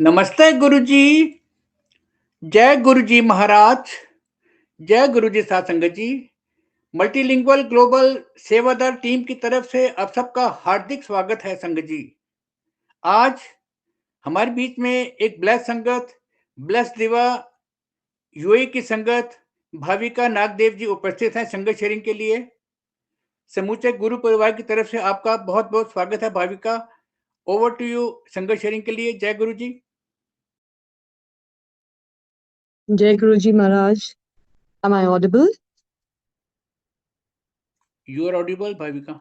नमस्ते गुरुजी। जय गुरुजी महाराज। जय गुरुजी साध संगत जी। मल्टीलिंगुअल ग्लोबल सेवादार टीम की तरफ से आप सबका हार्दिक स्वागत है संगत जी। आज हमारे बीच में एक ब्लेस संगत, ब्लेस दिवा यूएई की संगत भाविका नागदेव जी उपस्थित हैं संगत शेयरिंग के लिए। समूचे गुरु परिवार की तरफ से आपका बहुत बहुत स्वागत है भाविका। ओवर टू यू संगत शेयरिंग के लिए। जय Guru ji. Jai Guruji Maharaj. Am I audible? You are audible Bhavika.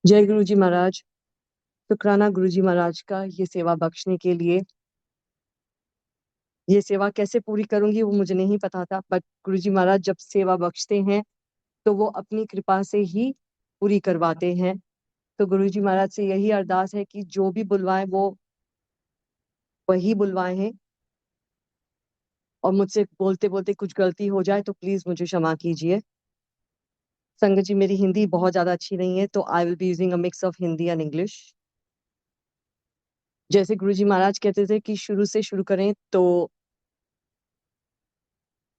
जय गुरुजी महाराज। शुक्राना गुरुजी महाराज का ये सेवा बख्शने के लिए। ये सेवा कैसे पूरी करूंगी वो मुझे नहीं पता था, बट गुरुजी महाराज जब सेवा बख्शते हैं तो वो अपनी कृपा से ही पूरी करवाते हैं। तो गुरुजी महाराज से यही अरदास है कि जो भी बुलवाएं वो वही बुलवाए हैं, और मुझसे बोलते बोलते कुछ गलती हो जाए तो प्लीज मुझे क्षमा कीजिए। संगत जी, मेरी हिंदी बहुत ज्यादा अच्छी नहीं है, तो आई will be using a mix of Hindi and English. जैसे गुरुजी महाराज कहते थे कि शुरू से शुरू करें, तो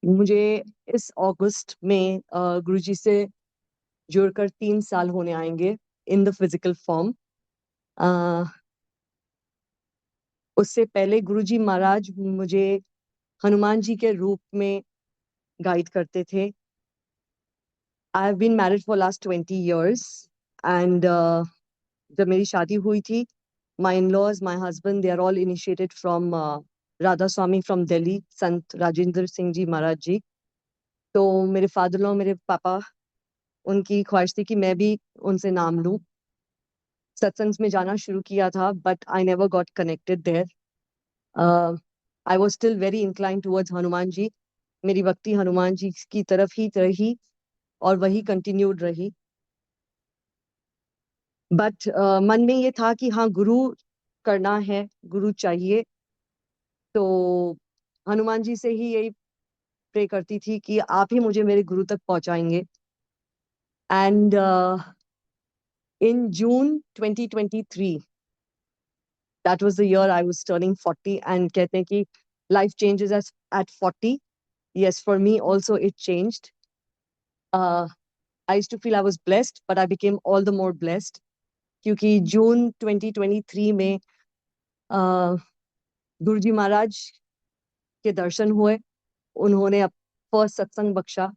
मुझे इस अगस्त में गुरुजी से जुड़कर 3 साल होने आएंगे इन द फिजिकल फॉर्म। उससे पहले गुरुजी महाराज मुझे हनुमान जी के रूप में गाइड करते थे। I have been married for last 20 years and जब मेरी शादी हुई थी, my in laws, my husband, they are all initiated from Radha Soami from Delhi, Sant Rajendra Singh ji महाराज जी। तो मेरे फादर लॉ, मेरे पापा, उनकी ख्वाहिश थी कि मैं भी उनसे नाम लूं। सत्संग में जाना शुरू किया था, but I never got connected there. I was still very incline towards Hanuman ji. मेरी भक्ति हनुमान जी की तरफ ही रही और वही कंटिन्यूड रही। बट मन में ये था कि हाँ, गुरु करना है, गुरु चाहिए। तो हनुमान जी से ही यही प्रे करती थी कि आप ही मुझे मेरे गुरु तक पहुंचाएंगे। And in June 2023, that was the year I was turning 40, and कहते हैं कि life changes at 40. Yes, for me also it changed. I used to feel I was blessed, but I became all the more blessed क्योंकि जून 2023 में गुरुजी महाराज के दर्शन हुए। उन्होंने first सत्संग बख्शा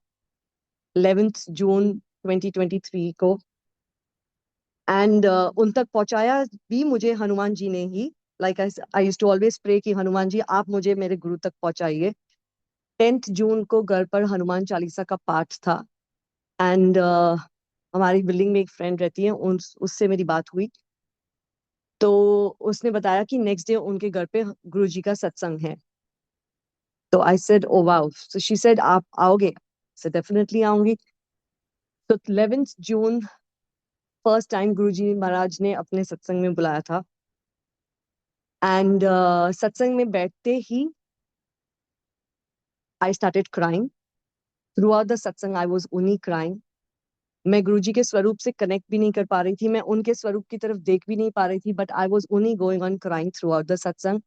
11 जून 2023 को, एंड उन तक पहुंचाया भी मुझे हनुमान जी ने ही। Like I used to always pray कि हनुमान जी आप मुझे मेरे गुरु तक पहुंचाइए। 10 जून को घर पर हनुमान चालीसा का पाठ था, एंड हमारी बिल्डिंग में एक फ्रेंड रहती है, उससे मेरी बात हुई। तो उसने बताया कि नेक्स्ट डे उनके घर पे गुरुजी का सत्संग है। तो I said oh wow. So she said आप आओगे? सो डेफिनेटली आऊंगी। तो 11 जून फर्स्ट टाइम गुरुजी महाराज ने अपने सत्संग में बुलाया था, एंड सत्संग में बैठते ही I started crying. Throughout the satsang I was only crying. मैं गुरुजी के स्वरूप से कनेक्ट भी नहीं कर पा रही थी, मैं उनके स्वरूप की तरफ देख भी नहीं पा रही थी, but I was only going on crying throughout the सत्संग।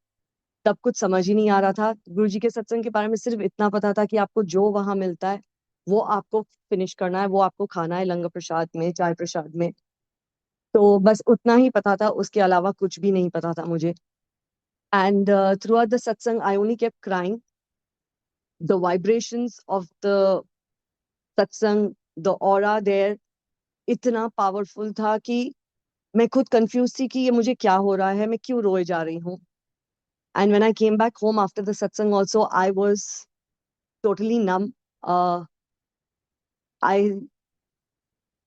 तब कुछ समझ ही नहीं आ रहा था। गुरुजी के सत्संग के बारे में सिर्फ इतना पता था कि आपको जो वहां मिलता है वो आपको फिनिश करना है, वो आपको खाना है, लंगर प्रसाद में, चाय प्रसाद में। तो बस उतना ही पता था, उसके अलावा कुछ भी नहीं पता था मुझे। And through out the satsang I only kept crying. The vibrations of the सत्संग, द ऑरा देयर इतना पावरफुल था कि मैं खुद कंफ्यूज थी कि ये मुझे क्या हो रहा है, मैं क्यों रोए जा रही हूँ। And when I came back home after the satsang also, I was totally numb. I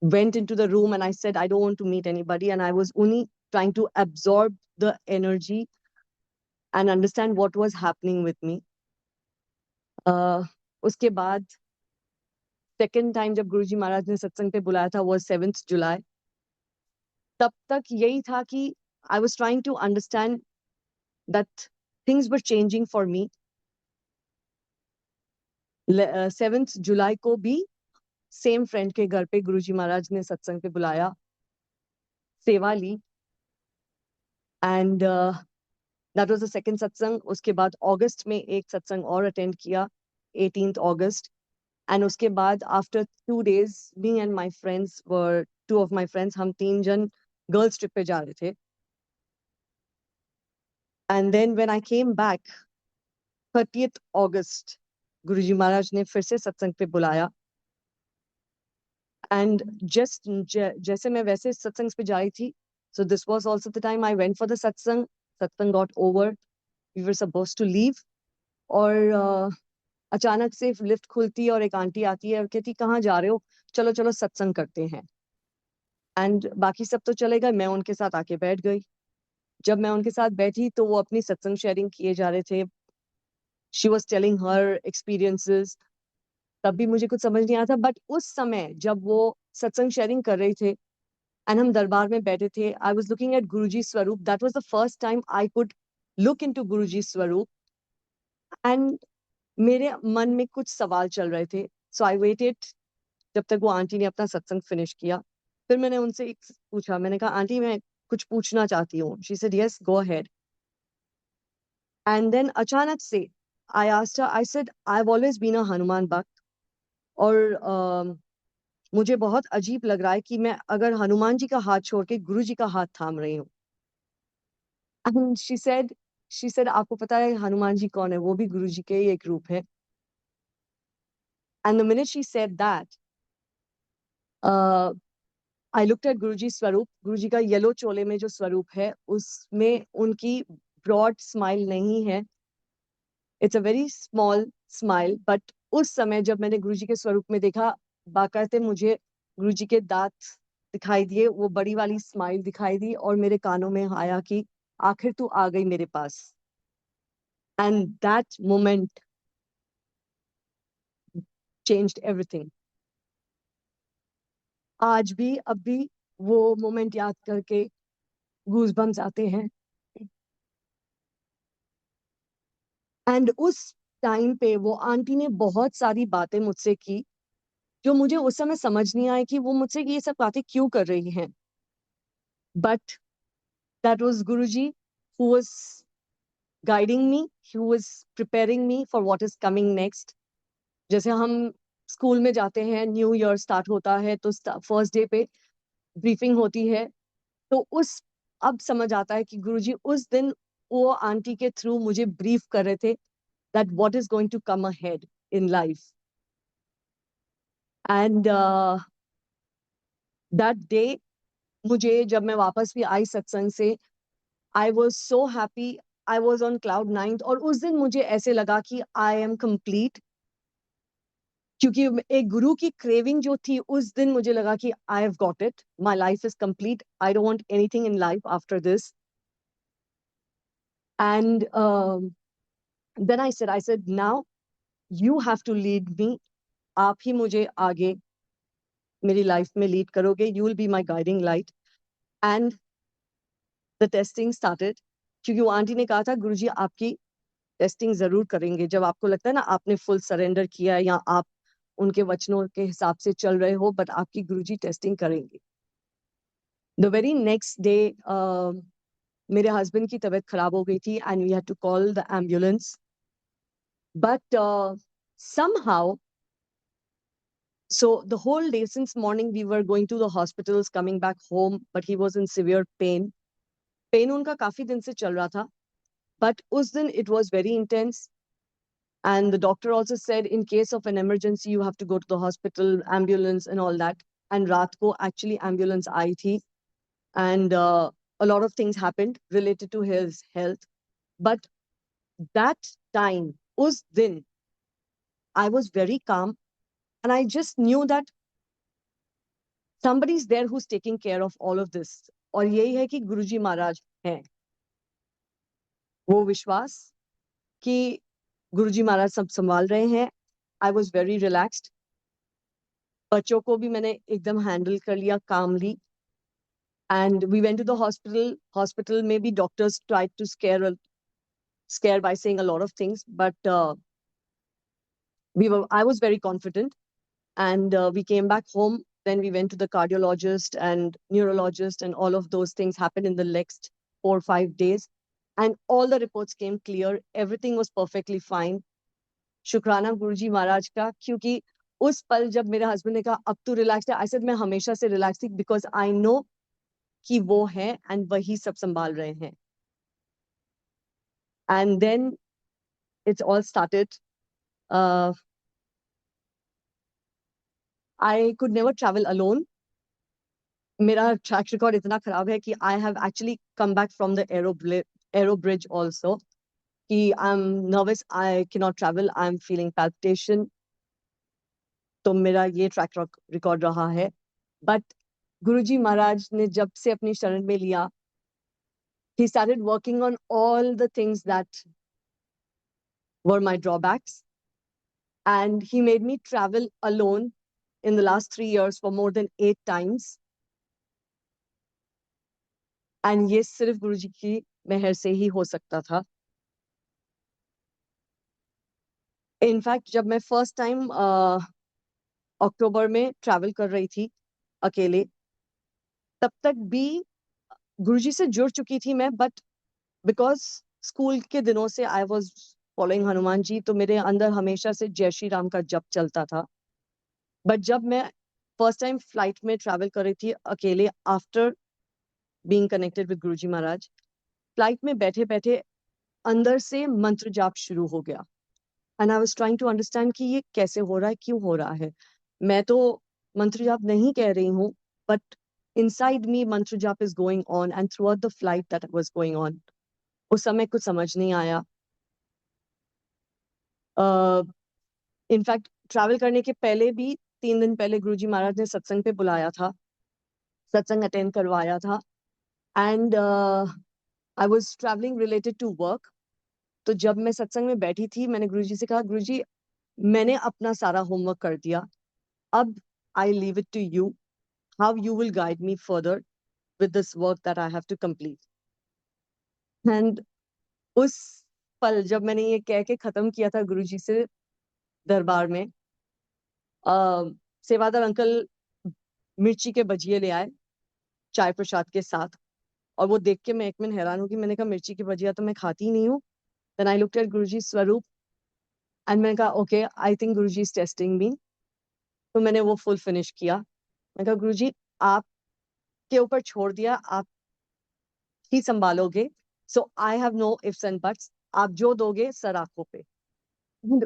went into the room and I said, I don't want to meet anybody. And I was only trying to absorb the energy and understand what was happening with me. उसके बाद second time जब गुरुजी महाराज ने सत्संग पे बुलाया था वो 7 जुलाई। तब तक यही था कि I was trying to understand that things were changing for me. 7 जुलाई को भी सेम फ्रेंड के घर पे गुरुजी महाराज ने सत्संग पे बुलाया, सेवा ली, and that was the second satsang. उसके बाद अगस्त में एक सत्संग और अटेंड किया, 18th अगस्त. एंड उसके बाद after 2 days me and my friends were, 2 of my friends, हम 3 जन गर्ल्स ट्रिप पे जा रहे थे. And then when I came back 30th अगस्त, गुरुजी महाराज ने फिर से सत्संग पे बुलाया. एंड जस्ट जैसे मैं वैसे सत्संग पे जा रही थी, so this was also the time I went for the satsang. Satsang got over, we were supposed to leave, और अचानक से लिफ्ट खुलती है और एक आंटी आती है और कहती कहाँ जा रहे हो, चलो चलो सत्संग करते हैं. एंड बाकी सब तो चले गए, मैं उनके साथ आके बैठ गई. जब मैं उनके साथ बैठी तो वो अपनी सत्संग शेयरिंग किए जा रहे थे. She was telling her experiences. तब भी मुझे कुछ समझ नहीं आया था, बट उस समय जब वो सत्संग शेयरिंग कर रहे थे एंड हम दरबार में बैठे थे, I was looking at Guruji swaroop. That was the first time I could look into Guruji swaroop. And मेरे मन में कुछ सवाल चल रहे थे. सो आई वेटेड जब तक वो आंटी ने अपना सत्संग फिनिश किया. फिर मैंने उनसे एक पूछा, मैंने कहा आंटी मैं कुछ पूछना चाहती हूँ. She said yes go ahead. And then अचानक से I asked her, I said I have always been a Hanuman bhakt, और मुझे बहुत अजीब लग रहा है कि मैं अगर हनुमान जी का हाथ छोड़ के गुरु जी का हाथ थाम रही हूँ. एंड शी सेड आपको पता है हनुमान जी कौन है? वो भी गुरु जी के ही एक रूप है. And the minute she said that, I looked at Guruji swaroop. Guruji का येलो चोले में जो स्वरूप है उसमें उनकी ब्रॉड स्माइल नहीं है, it's a very small smile. But उस समय जब मैंने गुरुजी के स्वरूप में देखा, बाकायदे मुझे गुरुजी के दांत दिखाई दिए, वो बड़ी वाली स्माइल दिखाई दी, और मेरे कानों में आया कि आखिर तू आ गई मेरे पास. And that moment changed everything. आज भी अब भी वो मोमेंट याद करके गूज़बम्स आते हैं. एंड उस टाइम पे वो आंटी ने बहुत सारी बातें मुझसे की जो मुझे उस समय समझ नहीं आया कि वो मुझसे ये सब बातें क्यों कर रही हैं. But that was Guruji who was guiding me, who was preparing me for what is coming next. जैसे हम स्कूल में जाते हैं, न्यू ईयर स्टार्ट होता है तो फर्स्ट डे पे ब्रीफिंग होती है, तो उस अब समझ आता है कि गुरुजी उस दिन वो आंटी के थ्रू मुझे ब्रीफ कर रहे थे that what is going to come ahead in life. And that day, मुझे जब मैं वापस भी आई सत्संग से, I was so happy. I was on cloud 9. और उस दिन मुझे ऐसे लगा कि I am complete. क्योंकि एक गुरु की क्रेविंग जो थी उस दिन मुझे लगा कि I have got it. My life is complete. I don't want anything in life after this. And then I said, now you have to lead me. आप ही मुझे आगे मेरी लाइफ में लीड करोगे. You will be my guiding light. And the testing started. क्योंकि वो aunty ने कहा था गुरुजी आपकी टेस्टिंग जरूर करेंगे. जब आपको लगता है ना आपने फुल सरेंडर किया है या आप उनके वचनों के हिसाब से चल रहे हो, बट आपकी गुरुजी टेस्टिंग करेंगे. द वेरी नेक्स्ट डे मेरे हस्बैंड की तबीयत खराब हो गई थी and we had to call the ambulance. But somehow, so the whole day since morning we were going to the hospitals, coming back home, but he was in severe pain. Pain उनका काफी दिन से चल रहा था, but उस दिन it was very intense. And the doctor also said in case of an emergency you have to go to the hospital, ambulance and all that. And रात को actually ambulance आई थी, and a lot of things happened related to his health. But that time, उस दिन, I was very calm, and I just knew that somebody is there who's taking care of all of this. और यही है कि गुरुजी महाराज हैं. वो विश्वास कि गुरुजी महाराज सब संभाल रहे हैं. I was very relaxed. बच्चों को भी मैंने एकदम हैंडल कर लिया calmly. And we went to the hospital. Hospital में भी doctors tried to scare by saying a lot of things, but I was very confident. And we came back home. Then we went to the cardiologist and neurologist, and all of those things happened in the next 4-5 days, and all the reports came clear. Everything was perfectly fine. शुक्राना गुरुजी महाराज का, क्योंकि उस पल जब मेरे husband ने कहा अब तू रिलैक्स है, आई सेड मैं हमेशा से रिलैक्स थी, बिकॉज आई नो कि वो है एंड वही सब संभाल रहे हैं. And then it's all started. I could never travel alone. मेरा ट्रैक रिकॉर्ड इतना खराब है कि I have actually come back from the aero bridge also, कि I am nervous, I can not travel, I am feeling palpitation. तो मेरा ये track record रहा है. बट गुरुजी महाराज ने जब से अपनी शरण में लिया, he started working on all the things that were my drawbacks, and he made me travel alone in the last 3 years for more than 8 times. And ये सिर्फ गुरुजी की मेहर से ही हो सकता था. इनफैक्ट जब मैं फर्स्ट टाइम अक्टूबर में ट्रैवल कर रही थी अकेले, तब तक भी गुरुजी से जुड़ चुकी थी मैं, बट बिकॉज स्कूल के दिनों से I was following Hanuman ji, तो मेरे अंदर हमेशा से जय श्री राम का जप चलता था. बट जब मैं फर्स्ट टाइम फ्लाइट में ट्रैवल कर रही थी अकेले, after being connected with Guruji Maharaj, flight में बैठे बैठे अंदर से मंत्र जाप शुरू हो गया. And I was trying to understand कि ये कैसे हो रहा है, क्यों हो रहा है. मैं तो मंत्र जाप नहीं कह रही हूँ, but inside me mantra jap is going on, and throughout the flight that was going on, उस समय कुछ समझ नहीं आया. इनफैक्ट ट्रैवल करने के पहले भी 3 दिन पहले गुरुजी महाराज ने सत्संग पे बुलाया था, सत्संग अटेंड करवाया था. And I was travelling related to work. तो जब मैं सत्संग में बैठी थी, मैंने गुरुजी से कहा, गुरुजी मैंने अपना सारा होमवर्क कर दिया, अब I leave it to you, how you will guide me further with this work that I have to complete. And उस पल जब मैंने ये कह के खत्म किया था गुरुजी से दरबार में, सेवादार अंकल मिर्ची के भजिए ले आए चाय प्रसाद के साथ, और वो देख के मैं एक मिनट हैरान हूँ कि मैंने कहा मिर्ची की भजिया तो मैं खाती ही नहीं हूँ. Then I looked at Guruji swaroop and मैंने कहा okay, I think Guruji is testing me. तो मैंने वो फुल फिनिश किया. मैंने कहा गुरुजी आपके ऊपर छोड़ दिया, आप ही संभालोगे, so I have no ifs and buts, आप जो दोगे सर आंखों पे.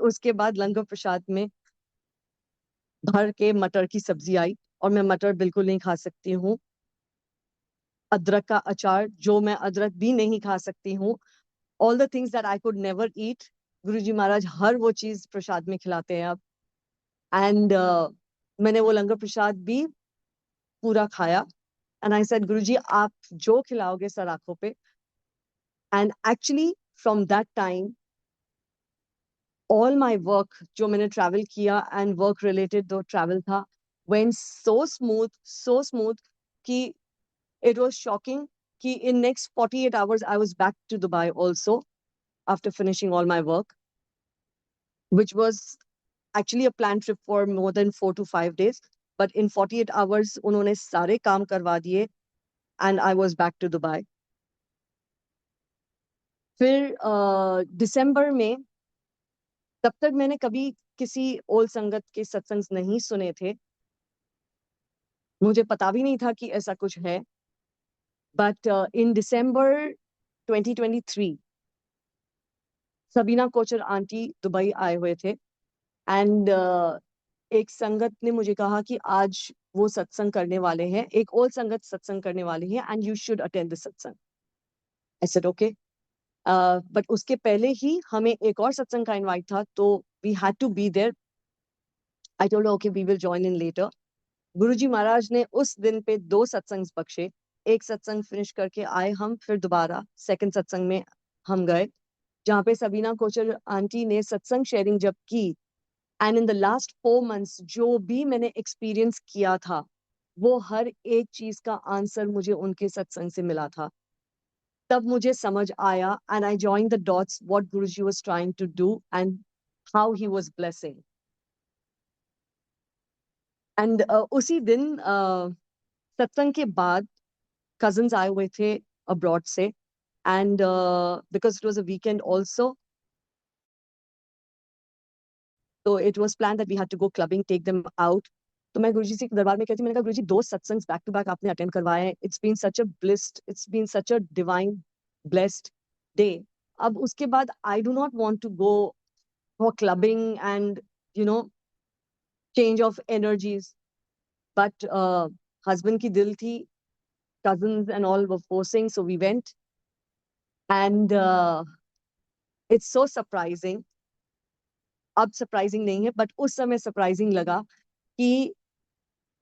उसके बाद लंगर प्रसाद में भर के मटर की सब्जी आई, और मैं मटर बिल्कुल नहीं खा सकती हूँ. अदरक का अचार, जो मैं अदरक भी नहीं खा सकती हूँ. All the things that I could never eat, Guruji Maharaj हर वो चीज प्रसाद में खिलाते हैं अब. एंड मैंने वो लंगर प्रसाद भी पूरा खाया. एंड आई सेड गुरुजी आप जो खिलाओगे सर आंखों पे. And actually from that time all my work जो मैंने travel किया and work related जो travel था, went so smooth कि it was shocking कि in next 48 hours I was back to Dubai also after finishing all my work, which was actually a planned trip for more than 4 to 5 days. But in 48 hours उन्होंने सारे काम करवा दिए and I was back to Dubai. फिर दिसंबर में, तब तक मैंने कभी किसी ओल संगत के सत्संग नहीं सुने थे, मुझे पता भी नहीं था कि ऐसा कुछ है. But in December 2023 Sabina Kochhar aunty Dubai आए हुए थे. एंड एक संगत ने मुझे कहा कि आज वो सत्संग करने वाले हैं, एक ओल संगत सत्संग करने वाले हैं, and you should attend this satsang. I said okay. But उसके पहले ही हमें एक और सत्संग का इनवाइट था, तो we had to be there. I told okay we will join in later. Guruji Maharaj ने उस दिन पे 2 सत्संग बख्शे. एक सत्संग फिनिश करके आए हम, फिर दोबारा सेकंड सत्संग में हम गए, जहाँ पे सबीना कोचर आंटी ने सत्संग शेयरिंग जब की. And in the last 4 months जो भी मैंने एक्सपीरियंस किया था, वो हर एक चीज का आंसर मुझे उनके सत्संग से मिला था. तब मुझे समझ आया, and I join the dots what Guruji was trying to do and how he was blessing. And उसी दिन सत्संग के बाद कजिन्स आए हुए थे अब्रॉड से, and because it was a weekend also, so it was planned that we had to go clubbing, take them out. तो मैं गुरुजी से दरबार में कहती, मैंने कहा गुरुजी 2 सत्संग्स बैक टू बैक आपने अटेंड करवाए हैं, it's been such a blessed, it's been such a divine blessed day. अब उसके बाद I do not want to go for clubbing and you know change of energies, but husband की दिल थी, cousins and all were forcing, so we went. And it's so surprising. अब surprising नहीं है, but उस समय सरप्राइजिंग लगा कि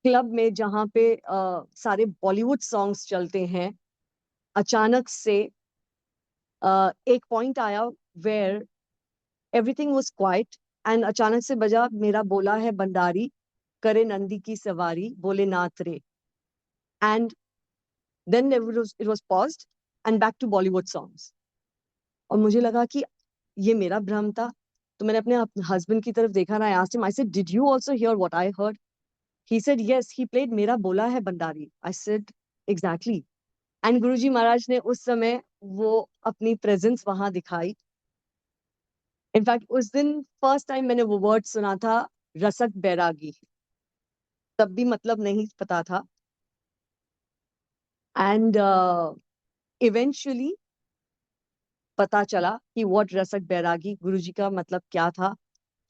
क्लब में जहाँ पे सारे बॉलीवुड सॉन्ग्स चलते हैं, अचानक से एक पॉइंट आया where everything was quiet, and अचानक से बजा मेरा बोला है भंडारी, करे नंदी की सवारी, बोले नाथ रे. And then it was paused and back to Bollywood songs. और मुझे लगा कि ये मेरा भ्रम था. तो मैंने अपने हस्बैंड की तरफ देखा, ना, I asked him, I said did you also hear what I heard? He said yes, he played मेरा बोला है Bhandari. I said exactly. And Guruji Maharaj ने उस समय वो अपनी प्रेजेंस वहां दिखाई. इनफैक्ट उस दिन फर्स्ट टाइम मैंने वो वर्ड सुना था, रसक बैरागी. तब भी मतलब नहीं पता था. एंड इवेंचुअली पता चला कि व्हाट रसक बैरागी, गुरुजी का मतलब क्या था,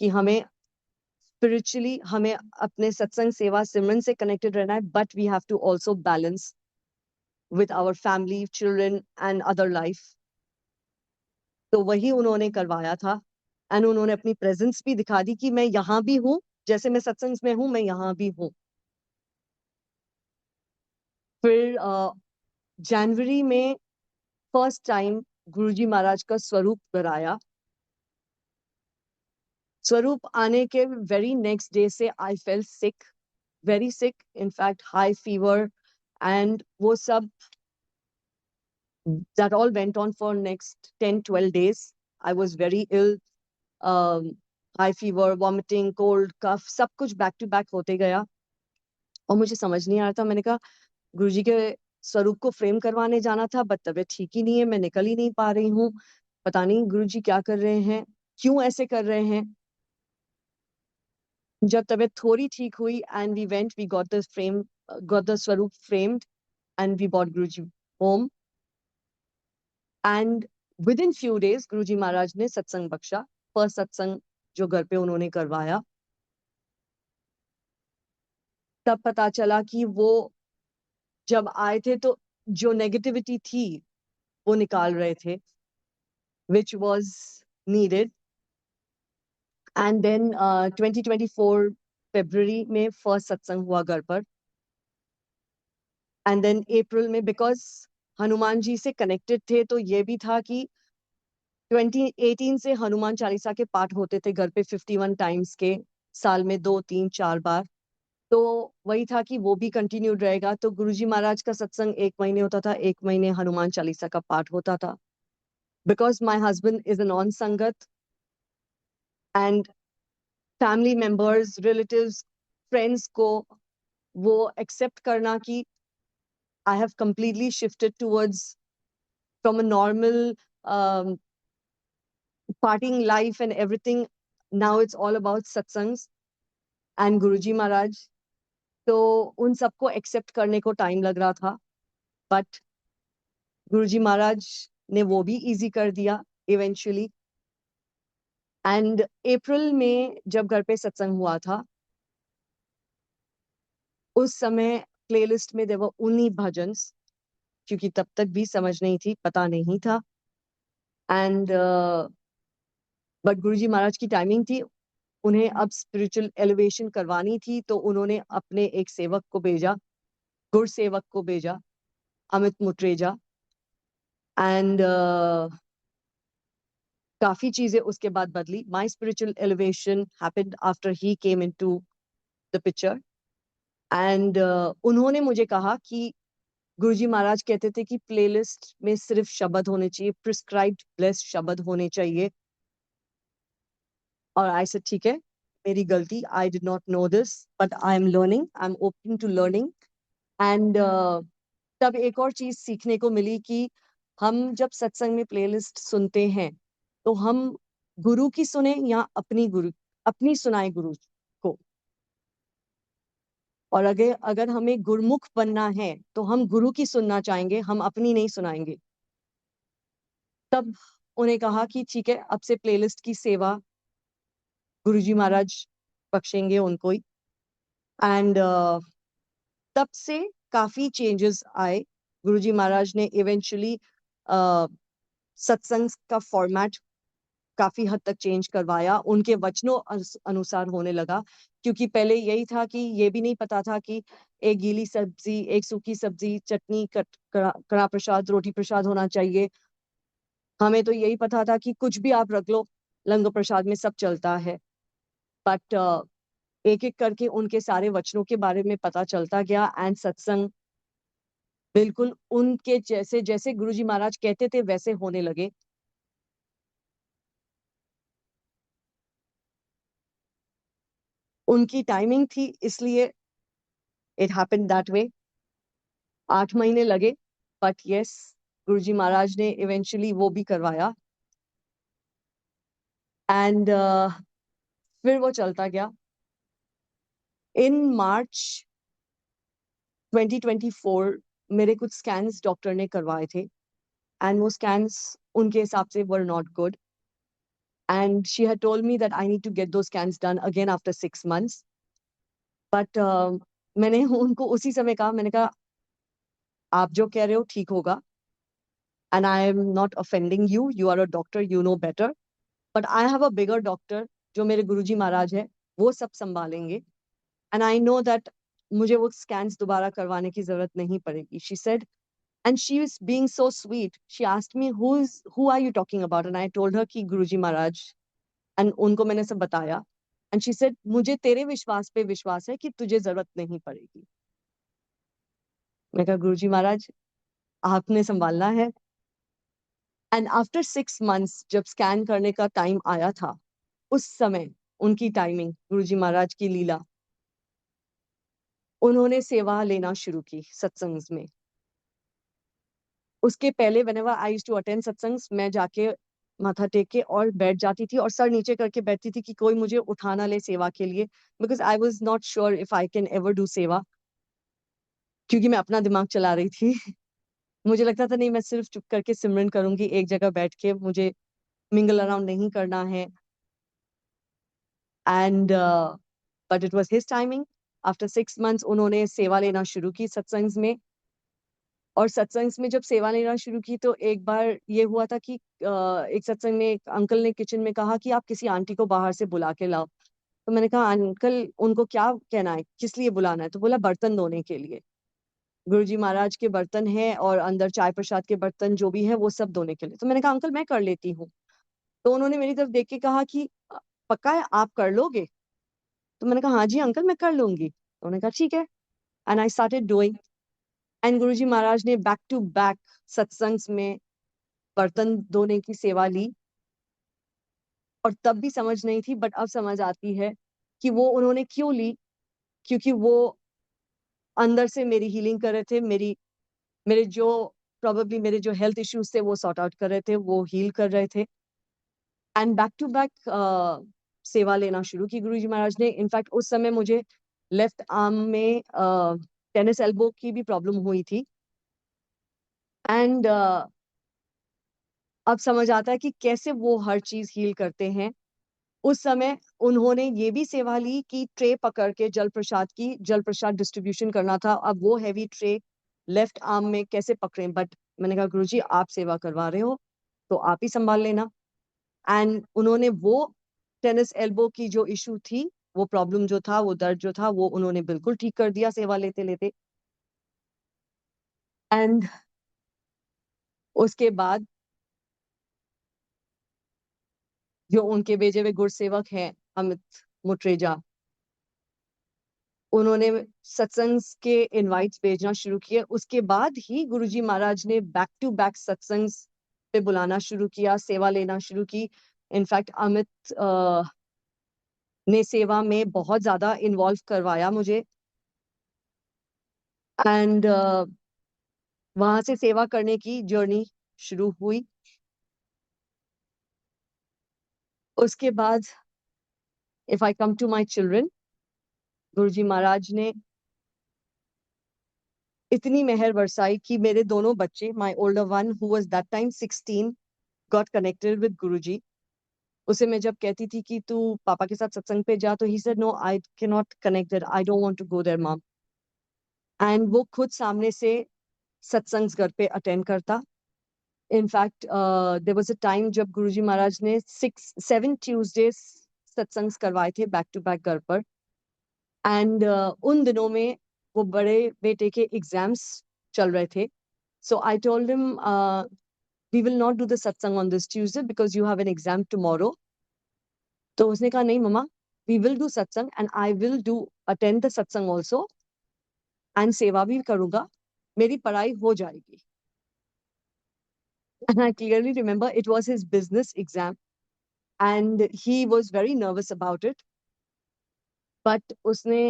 कि हमें स्पिरिचुअली, हमें अपने सत्संग सेवा सिमरन से कनेक्टेड रहना है, but we have to also balance with our family, children and other life. तो वही उन्होंने करवाया था. एंड उन्होंने अपनी प्रेजेंस भी दिखा दी कि मैं यहाँ भी हूँ, जैसे मैं सत्संग में हूँ, मैं यहाँ भी हूँ. फिर जनवरी में फर्स्ट टाइम गुरुजी महाराज का स्वरूप कराया. स्वरूप आने के वेरी नेक्स्ट डे से I fell sick, very sick, in fact high fever, and वो सब that all went on for next 10-12 days. I was very ill, high fever, vomiting, cold, cough, सब कुछ बैक टू बैक होते गया. और मुझे समझ नहीं आ रहा था. मैंने कहा गुरुजी के स्वरूप को फ्रेम करवाने जाना था, बट तबीयत ठीक ही नहीं है, मैं निकल ही नहीं पा रही हूँ. पता नहीं गुरुजी क्या कर रहे हैं, क्यों ऐसे कर रहे हैं. जब तबीयत थोड़ी ठीक हुई, and we went, we got the swaroop framed, and we bought Guruji home. And within few days Guruji Maharaj ने सत्संग बख्शा. फर्स्ट सत्संग जो घर पे उन्होंने करवाया, तब पता चला कि वो जब आए थे तो जो नेगेटिविटी थी वो निकाल रहे थे, which was needed. And then 2024 February में फर्स्ट सत्संग हुआ घर पर. एंड देन अप्रैल में, बिकॉज हनुमान जी से कनेक्टेड थे, तो ये भी था कि 2018 से हनुमान चालीसा के पाठ होते थे घर पे 51 टाइम्स के, साल में 2-3-4 बार. तो वही था कि वो भी कंटिन्यूड रहेगा. तो गुरुजी महाराज का सत्संग 1 महीने होता था, 1 महीने हनुमान चालीसा का पाठ होता था. Because my husband is a non sangat, and family members, relatives, friends को वो एक्सेप्ट करना कि I have completely shifted towards from a normal partying life and everything. Now it's all about satsangs and Guruji Maharaj. तो उन सबको accept करने को time लग रहा था, बट गुरुजी महाराज ने वो भी इजी कर दिया इवेंचुअली. एंड अप्रैल में जब घर पे सत्संग हुआ था, उस समय प्लेलिस्ट में देवर उन्हीं भजन्स, क्योंकि तब तक भी समझ नहीं थी, पता नहीं था. एंड बट गुरुजी महाराज की टाइमिंग थी, उन्हें अब स्पिरिचुअल एलिवेशन करवानी थी, तो उन्होंने अपने एक सेवक को भेजा, गुर सेवक को भेजा, अमित मुट्रेजा. एंड काफी चीजें उसके बाद बदली. My spiritual elevation happened after he came into the picture. And उन्होंने मुझे कहा कि गुरुजी महाराज कहते थे कि प्लेलिस्ट में सिर्फ शब्द होने चाहिए, प्रिस्क्राइब्ड ब्लेस्ड शब्द होने चाहिए. और आई सेड ठीक है, मेरी गलती, I did not know this, but I am learning, I am open to learning. And तब एक और चीज सीखने को मिली कि हम जब सत्संग में प्लेलिस्ट सुनते हैं तो हम गुरु की सुने या अपनी सुनाए गुरु को। और अगर हमें गुरुमुख बनना है तो हम गुरु की सुनना चाहेंगे, हम अपनी नहीं सुनाएंगे। तब उन्हें कहा कि ठीक है, अब से प्लेलिस्ट की सेवा गुरुजी महाराज बख्शेंगे उनको ही। एंड तब से काफी चेंजेस आए। गुरुजी महाराज ने इवेंचुअली सत्संग का फॉर्मेट काफी हद तक चेंज करवाया, उनके वचनों अनुसार होने लगा। क्योंकि पहले यही था कि ये भी नहीं पता था कि एक गीली सब्जी, एक सूखी सब्जी, चटनी, कड़ा प्रसाद, रोटी प्रसाद होना चाहिए। हमें तो यही पता था कि कुछ भी आप रख लो, लंगर प्रसाद में सब चलता है। बट एक एक करके उनके सारे वचनों के बारे में पता चलता गया। एंड सत्संग बिल्कुल उनके जैसे, जैसे गुरुजी महाराज कहते थे वैसे होने लगे। उनकी टाइमिंग थी, इसलिए इट हैपेंड दैट वे। 8 महीने लगे, बट यस, गुरुजी महाराज ने इवेंचुअली वो भी करवाया। एंड फिर वो चलता गया। इन मार्च 2024 मेरे कुछ स्कैन्स डॉक्टर ने करवाए थे, एंड वो स्कैन्स उनके हिसाब से were not good. And she had told me that I need to get दो scans done again after 6 months। But मैंने उनको उसी समय कहा, मैंने कहा आप जो कह रहे हो ठीक होगा, and I am not offending you, you are a doctor, you know better, but I have a bigger doctor जो मेरे गुरुजी महाराज है, वो सब संभालेंगे। एंड आई नो दैट मुझे वो स्कैन्स दोबारा करवाने की जरूरत नहीं पड़ेगी। She said, and she was being so sweet, she asked me who are you talking about, and I told her कि गुरुजी महाराज, and उनको मैंने सब बताया। and she said, मुझे तेरे विश्वास पे विश्वास है कि तुझे जरूरत नहीं पड़ेगी। मैं कहा गुरुजी महाराज आपने संभालना है। एंड आफ्टर 6 months जब स्कैन करने का टाइम आया था, उस समय उनकी टाइमिंग, गुरुजी महाराज की लीला, उन्होंने सेवा लेना शुरू की सत्संग में। उसके पहले whenever I used to attend सत्संग, मैं जाके माथा टेक के और बैठ जाती थी और सर नीचे करके बैठती थी कि कोई मुझे उठा ना ले सेवा के लिए, because I was not sure if I can ever do सेवा, क्योंकि मैं अपना दिमाग चला रही थी। मुझे लगता था नहीं, मैं सिर्फ चुप करके सिमरन करूंगी एक जगह बैठ के, मुझे मिंगल अराउंड नहीं करना है। And but it was his timing. After 6 months उन्होंने सेवा लेना शुरू की सत्संग में। और सत्संग में जब सेवा लेना शुरू की तो एक बार ये हुआ था कि एक सत्संग में एक अंकल ने किचन में कहा कि आप किसी आंटी को बाहर से बुला के लाओ। तो मैंने कहा अंकल उनको क्या कहना है, किस लिए बुलाना है? तो बोला बर्तन धोने के लिए, गुरुजी महाराज के बर्तन है और अंदर चाय प्रसाद के बर्तन जो भी है वो सब धोने के लिए। तो मैंने कहा अंकल मैं कर लेती हूँ। तो उन्होंने मेरी तरफ देख के कहा कि पक्का है आप कर लोगे? तो मैंने कहा हाँ जी अंकल मैं कर लूंगी। तो उन्होंने कहा ठीक है, and I started doing. And Guruji Maharaj ने बैक टू बैक सत्संग में बर्तन धोने की सेवा ली। और तब भी समझ नहीं थी, बट अब समझ आती है कि वो उन्होंने क्यों ली। क्योंकि वो अंदर से मेरी हीलिंग कर रहे थे, मेरे जो प्रोबेबली मेरे जो हेल्थ इश्यूज थे वो सॉर्ट आउट कर रहे थे, वो हील कर रहे थे। एंड बैक टू बैक सेवा लेना शुरू की गुरुजी महाराज ने। इनफैक्ट उस समय मुझे लेफ्ट आर्म में टेनिस एल्बो की भी प्रॉब्लम हुई थी। एंड अब समझ आता है कि कैसे वो हर चीज हील करते हैं। उस समय उन्होंने ये भी सेवा ली कि ट्रे पकड़ के जल प्रसाद डिस्ट्रीब्यूशन करना था। अब वो हैवी ट्रे लेफ्ट आर्म में कैसे पकड़े, बट मैंने कहा गुरुजी आप सेवा करवा रहे हो तो आप ही संभाल लेना। एंड उन्होंने वो टेनिस एल्बो की जो इशू थी, वो प्रॉब्लम जो था, वो दर्द जो था, वो उन्होंने बिल्कुल ठीक कर दिया सेवा लेते लेते। एंड उसके बाद जो उनके भेजे हुए गुरसेवक हैं अमित मुट्रेजा, उन्होंने सत्संग के इनवाइट्स भेजना शुरू किए। उसके बाद ही गुरुजी महाराज ने बैक टू बैक सत्संग पे बुलाना शुरू किया, सेवा लेना शुरू की। इनफैक्ट अमित ने सेवा में बहुत ज्यादा इन्वॉल्व करवाया मुझे। एंड वहां से सेवा करने की जर्नी शुरू हुई। उसके बाद if I come to my children, गुरुजी महाराज ने इतनी मेहर बरसाई कि मेरे दोनों बच्चे, my older one who was that time 16, got connected with गुरुजी। उसे मैं जब कहती थी कि तू पापा के साथ सत्संग पे जा, तो he said no, I cannot connect there, I don't want to go there mom। and वो खुद सामने से सत्संग घर पे अटेंड करता। In fact there was a time जब गुरुजी महाराज ने 6-7 ट्यूसडेज सत्संग करवाए थे बैक टू बैक घर पर। एंड उन दिनों में वो बड़े बेटे के एग्जाम्स चल रहे थे। So I told him we will not do the satsang on this Tuesday because you have an exam tomorrow. तो उसने कहा नहीं मम्मा, we will do satsang and I will do attend the satsang also and seva भी करूंगा, मेरी पढ़ाई हो जाएगी। And I clearly remember it was his business exam and he was very nervous about it. But उसने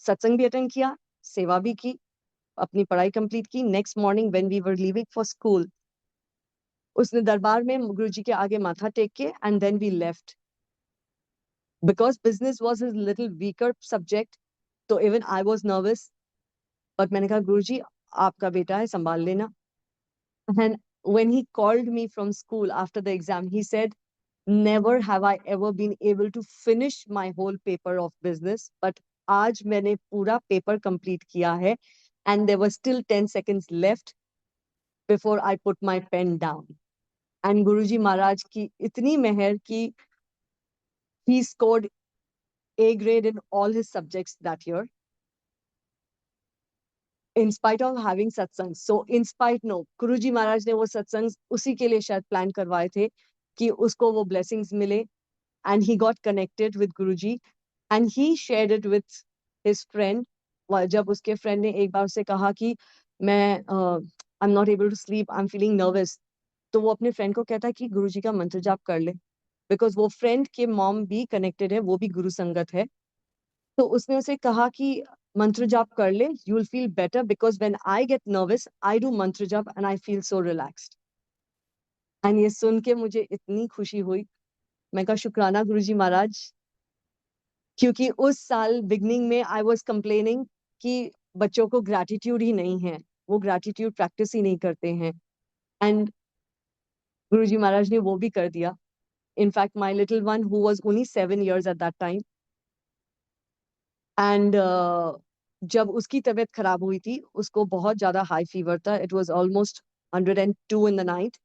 सत्संग भी अटेंड किया, सेवा भी की, अपनी पढ़ाई कंप्लीट की। Next morning when we were leaving for school, उसने दरबार में गुरुजी के आगे माथा टेक के and then we left because business was his little weaker subject. तो even I was nervous, but मैंने कहा गुरुजी आपका बेटा है, संभाल लेना। And when he called me from school after the exam, he said, never have I ever been able to finish my whole paper of business, but आज मैंने पूरा पेपर कंप्लीट किया है and there were still 10 seconds left before I put my pen down. And Guruji Maharaj की इतनी मेहर की he scored A grade in all his subjects that year in spite of having satsang. So in spite, no, Guruji Maharaj ने वो सत्संग उसी के लिए शायद प्लान करवाए थे कि उसको वो blessings मिले। And he got connected with Guruji and he shared it with his friend। जब उसके friend ने एक बार उसे कहा कि मैं I'm not able to sleep, I'm feeling nervous, तो वो अपने friend को कहता है कि गुरुजी का मंत्र जाप कर ले, because वो friend के mom भी connected है, वो भी गुरु संगत है। तो उसने उसे कहा कि मंत्र जाप कर ले, you will feel better because when I get nervous, I do मंत्र जाप and I feel so relaxed। and ये सुन के मुझे इतनी खुशी हुई। मैं कहा शुक्राना गुरुजी महाराज, क्योंकि उस साल बिगनिंग में आई वाज कंप्लेनिंग कि बच्चों को ग्रैटिट्यूड ही नहीं है, वो ग्रैटिट्यूड प्रैक्टिस ही नहीं करते हैं। एंड गुरुजी महाराज ने वो भी कर दिया। In fact my little one who was only 7 years at that time, and जब उसकी तबीयत खराब हुई थी, उसको बहुत ज्यादा हाई फीवर था, it was almost 102 in the night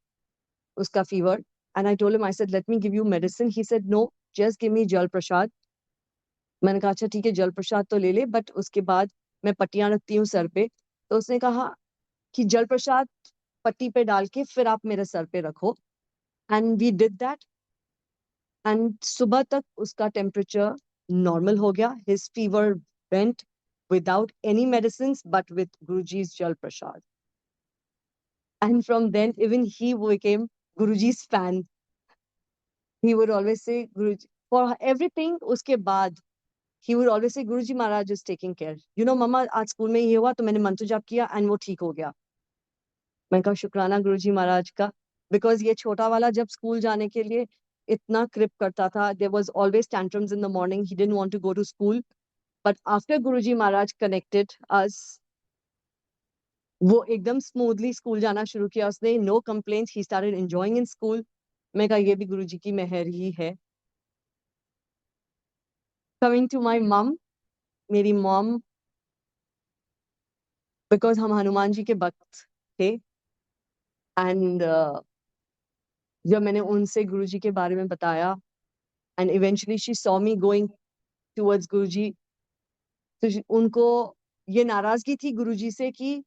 उसका फीवर। And I told him, I said let me give you medicine. He said no, just give me jal prasad. मैंने कहा अच्छा ठीक है, जल प्रसाद तो ले ले, बट उसके बाद मैं पट्टियां रखती हूँ सर पे। तो उसने कहा कि जल प्रसाद पट्टी पे डाल के फिर आप मेरे सर पे रखो। And we did that and सुबह तक उसका टेम्परेचर नॉर्मल हो गया। His fever went without any medicines but with Guruji's Jal Prasad. And from then, even he became Guruji's fan. He would always say, Guruji, for everything, uske baad, he would always say, Guruji Maharaj is taking care. You know, Mama, आज school में ये हुआ तो मैंने मंत्र जाप किया and वो ठीक हो गया। मैं कहा शुक्राना गुरुजी महाराज का, बिकॉज ये छोटा वाला जब स्कूल जाने के लिए इतना क्रिप करता था, there was always tantrums in the morning, he didn't want to go to school. But after Guruji Maharaj connected us, वो एकदम स्मूथली स्कूल जाना शुरू किया उसने, no complaints, he started enjoying in school. मैं कहा ये भी गुरुजी की मेहर ही है। कमिंग टू माय मम, मेरी मॉम, बिकॉज हम हनुमान जी के भक्त थे एंड जब मैंने उनसे गुरुजी के बारे में बताया and eventually she saw me going towards गुरुजी, तो उनको ये नाराजगी थी गुरुजी से कि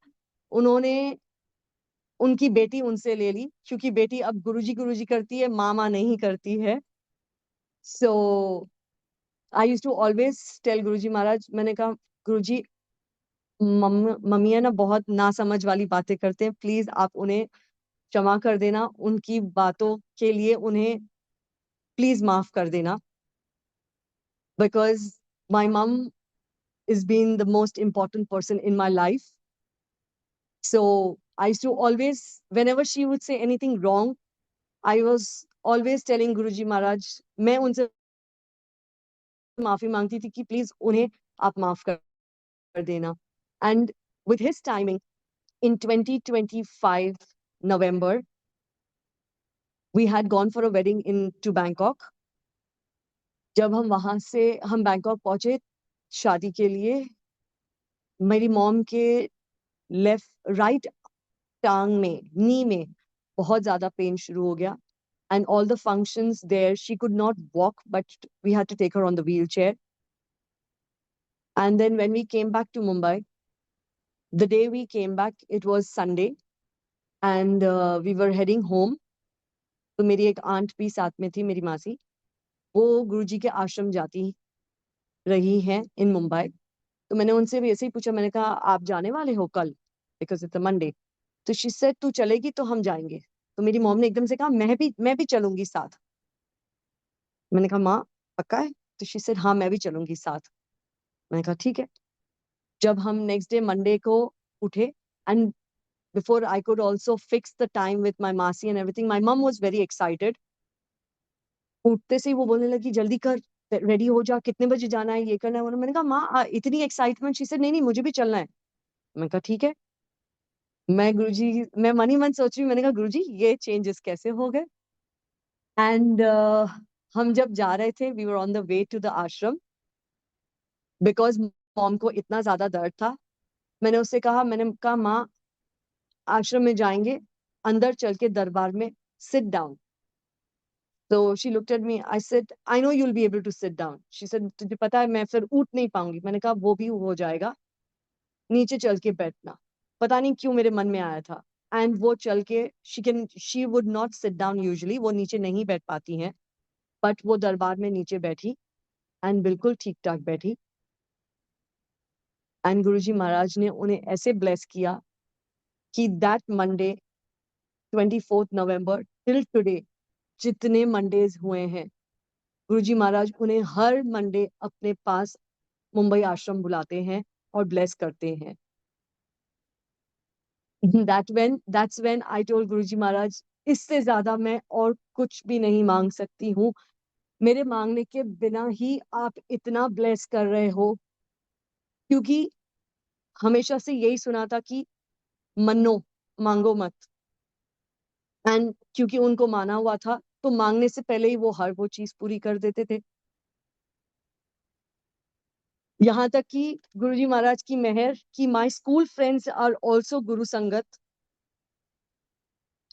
उन्होंने उनकी बेटी उनसे ले ली, क्योंकि बेटी अब गुरुजी गुरुजी करती है, मामा नहीं करती है। So I used to always tell Guruji Maharaj, मैंने कहा गुरुजी मम्मियाँ ना बहुत नासमझ वाली बातें करते हैं, प्लीज आप उन्हें क्षमा कर देना, उनकी बातों के लिए उन्हें प्लीज माफ कर देना, बिकॉज माई मम is been the most important person in my life. So I used to always, whenever she would say anything wrong, I was always telling Guruji Maharaj, मैं उनसे माफी मांगती थी कि प्लीज उन्हें आप माफ कर देना. And with his timing, in 2025 November, we had gone for a wedding to Bangkok. जब हम वहां से हम बैंकॉक पहुंचे शादी के लिए, मेरी मॉम के राइट टांग में, नी में बहुत ज्यादा पेन शुरू हो गया. And all the functions there, she could not walk, but we had to take her on the wheelchair. And then when we came back to Mumbai, the day we came back, it was Sunday, and we were heading home. तो मेरी एक aunt भी साथ में थी, मेरी मासी, वो गुरुजी के आश्रम जाती रही हैं इन मुंबई. तो मैंने उनसे भी ऐसे ही पूछा, मैंने कहा आप जाने वाले हो कल, बिकॉज इट्स अ मंडे. तो शी सेड तू चलेगी तो हम जाएंगे. तो मेरी मॉम ने एकदम से कहा मैं भी चलूंगी साथ. मैंने कहा माँ पक्का है? तो शी सेड हाँ मैं भी चलूंगी साथ. मैंने कहा ठीक है. जब हम नेक्स्ट डे मंडे को उठे, and before I could also fix the time with my मासी एंड एवरीथिंग, माई मम वॉज वेरी एक्साइटेड. उठते से ही वो बोलने लगी जल्दी कर, रेडी हो जा, कितने बजे जाना है, ये करना है. मैंने कहा माँ इतनी एक्साइटमेंट? शी सेड नहीं नहीं मुझे भी चलना है. मैंने कहा ठीक है. मैं मन ही मन सोच रही हूँ, मैंने कहा गुरुजी ये चेंजेस कैसे हो गए. एंड हम जब जा रहे थे, we were on the way to the ashram, because mom को इतना ज्यादा दर्द था. मैंने कहा माँ आश्रम में जाएंगे, अंदर चल के दरबार में सिट डाउन. तो she looked at me, I said I know you will be able to sit down. She said तुझे पता है मैं फिर उठ नहीं पाऊंगी. मैंने कहा वो भी हो जाएगा, नीचे चल के बैठना. पता नहीं क्यों मेरे मन में आया था. एंड वो चल के she would not sit down usually, वो नीचे नहीं बैठ पाती हैं, बट वो दरबार में नीचे बैठी एंड बिल्कुल ठीक ठाक बैठी. एंड गुरुजी महाराज ने उन्हें ऐसे ब्लेस किया कि that Monday 24 November till today, जितने मंडेज हुए हैं, गुरुजी महाराज उन्हें हर मंडे अपने पास मुंबई आश्रम बुलाते हैं और ब्लेस करते हैं. That's when I told गुरुजी महाराज इससे ज्यादा मैं और कुछ भी नहीं मांग सकती हूँ. मेरे मांगने के बिना ही आप इतना ब्लेस कर रहे हो, क्योंकि हमेशा से यही सुना था कि मनो, मांगो मत. एंड क्योंकि उनको माना हुआ था, तो मांगने से पहले ही वो हर वो चीज पूरी कर देते थे. यहाँ तक कि गुरुजी महाराज की मेहर कि my school friends are also guru sangat.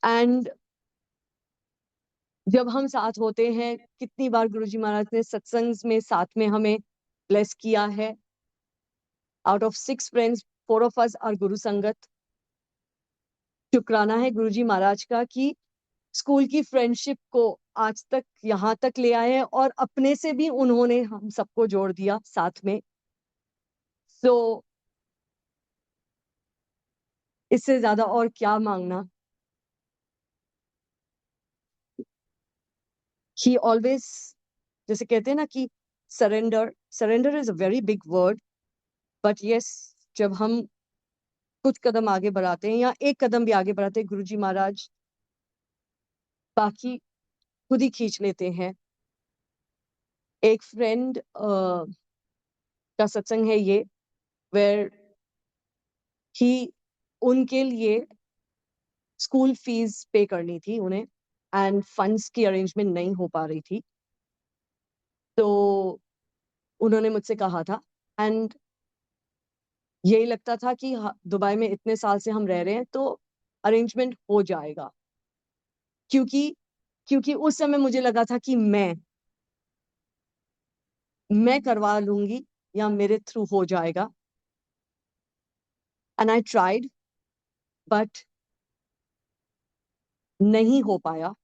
And जब हम साथ होते हैं, कितनी बार गुरुजी महाराज ने सत्संग में साथ में हमें ब्लेस किया है. Out of 6 friends, 4 of us are guru sangat. शुक्राना है गुरुजी महाराज का कि स्कूल की फ्रेंडशिप को आज तक यहाँ तक ले आए हैं, और अपने से भी उन्होंने हम सबको जोड़ दिया साथ में. सो इससे ज्यादा और क्या मांगना. ही ऑलवेज, जैसे कहते हैं ना कि surrender is a very big word, but yes, जब हम कुछ कदम आगे बढ़ाते हैं या एक कदम भी आगे बढ़ाते हैं, गुरुजी महाराज बाकी खुद ही खींच लेते हैं. एक फ्रेंड का सत्संग है ये, वेयर ही उनके लिए स्कूल फीस पे करनी थी उन्हें, एंड फंड्स की अरेंजमेंट नहीं हो पा रही थी. तो उन्होंने मुझसे कहा था, एंड यही लगता था कि दुबई में इतने साल से हम रह रहे हैं तो अरेंजमेंट हो जाएगा, क्योंकि क्योंकि उस समय मुझे लगा था कि मैं करवा लूंगी या मेरे थ्रू हो जाएगा. एंड आई ट्राइड, बट नहीं हो पाया.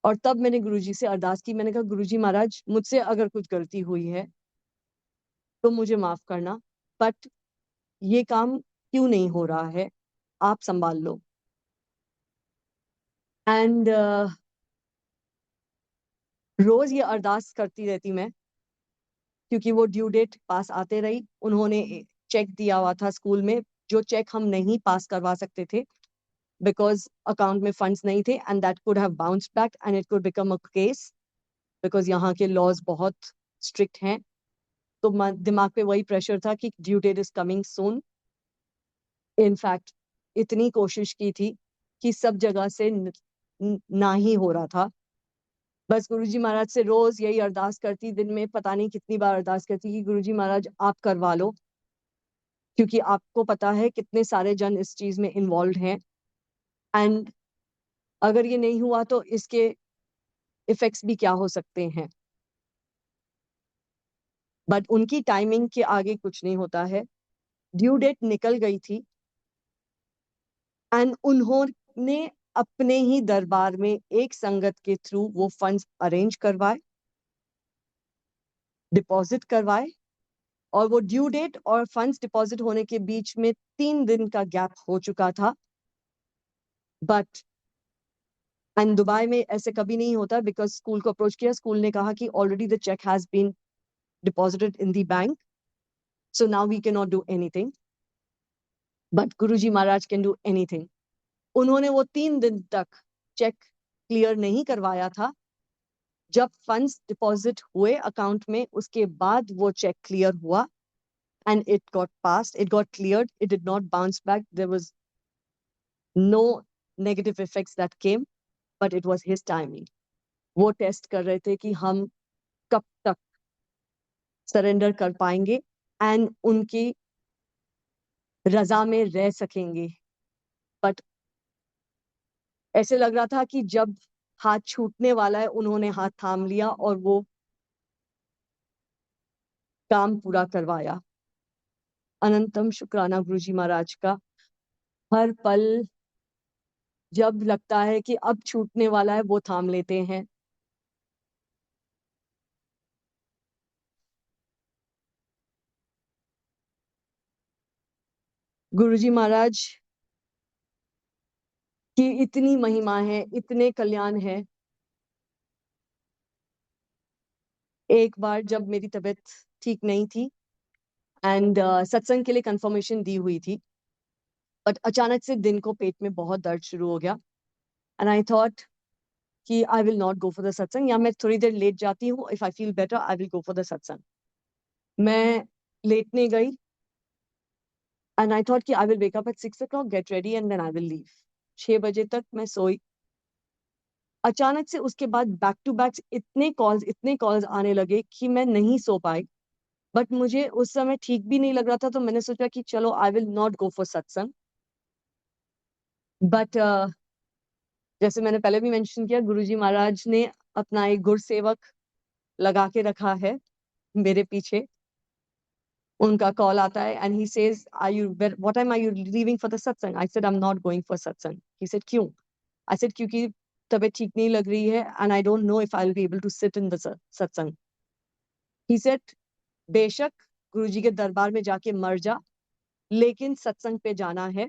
और तब मैंने गुरुजी से अरदास की. मैंने कहा गुरुजी महाराज मुझसे अगर कुछ गलती हुई है तो मुझे माफ करना, बट ये काम क्यों नहीं हो रहा है, आप संभाल लो. एंड रोज ये अरदास करती रहती मैं, क्योंकि वो ड्यू डेट पास आते रही. उन्होंने चेक दिया हुआ था स्कूल में जो चेक हम नहीं पास करवा सकते थे बिकॉज अकाउंट में फंड्स नहीं थे, and that could have bounced back and it could become a case because यहाँ के लॉज बहुत स्ट्रिक्ट हैं। तो दिमाग पे वही प्रेशर था कि due date is coming soon. In fact इतनी कोशिश की थी कि सब जगह से ना ही हो रहा था। बस गुरुजी महाराज से रोज यही अरदास करती, दिन में पता नहीं कितनी बार अरदास करती कि गुरुजी महाराज आप करवा लो, क्योंकि आपको पता है कितने सारे जन इस चीज में इन्वॉल्व हैं, एंड अगर ये नहीं हुआ तो इसके इफेक्ट्स भी क्या हो सकते हैं। बट उनकी टाइमिंग के आगे कुछ नहीं होता है। ड्यू डेट निकल गई थी एंड उन्होंने अपने ही दरबार में एक संगत के थ्रू वो फंड्स अरेंज करवाए, डिपॉजिट करवाए, और वो ड्यू डेट और फंड्स डिपॉजिट होने के बीच में 3 दिन का गैप हो चुका था। बट एंड दुबई में ऐसे कभी नहीं होता बिकॉज स्कूल को अप्रोच किया, स्कूल ने कहा कि already the cheque has been deposited in the bank, so now we can not do anything, but Guruji Maharaj can do anything. उन्होंने वो 3 दिन तक चेक क्लियर नहीं करवाया था। जब फंड्स डिपॉजिट हुए अकाउंट में, उसके बाद वो चेक क्लियर हुआ and it got passed, it got cleared, it did not bounce back, there was no negative effects that came, but it was his timing. वो टेस्ट कर रहे थे कि हम कब तक सरेंडर कर पाएंगे एंड उनकी रजा में रह सकेंगे। बट ऐसे लग रहा था कि जब हाथ छूटने वाला है, उन्होंने हाथ थाम लिया और वो काम पूरा करवाया। अनंतम शुक्राना गुरुजी महाराज का। हर पल जब लगता है कि अब छूटने वाला है, वो थाम लेते हैं। गुरुजी महाराज की इतनी महिमा है, इतने कल्याण है। एक बार जब मेरी तबीयत ठीक नहीं थी एंड सत्संग के लिए कंफर्मेशन दी हुई थी, बट अचानक से दिन को पेट में बहुत दर्द शुरू हो गया एंड आई थॉट कि I will not go for the satsang, या मैं थोड़ी देर लेट जाती हूँ, if I feel better I will go for the satsang. मैं लेटने गई एंड आई थॉट कि I will wake up at 6 o'clock, get ready and then I will leave. 6 बजे तक मैं सोई। अचानक से उसके बाद बैक टू बैक इतने कॉल्स आने लगे कि मैं नहीं सो पाई। बट मुझे उस समय ठीक भी नहीं लग रहा था, तो मैंने सोचा कि चलो आई विल नॉट गो फॉर सत्संग। बट जैसे मैंने पहले भी मेंशन किया, गुरुजी महाराज ने अपना एक गुरसेवक लगा के रखा है मेरे पीछे। उनका कॉल आता है and he says, are you what time are you leaving for the satsang? I said I am not going for satsang. He said क्यों? आई सेड क्योंकि तबीयत ठीक नहीं लग रही है and I don't know if I will be able to sit in the satsang. He said बेशक गुरुजी के दरबार में जाके मर जा, लेकिन सत्संग पे जाना है,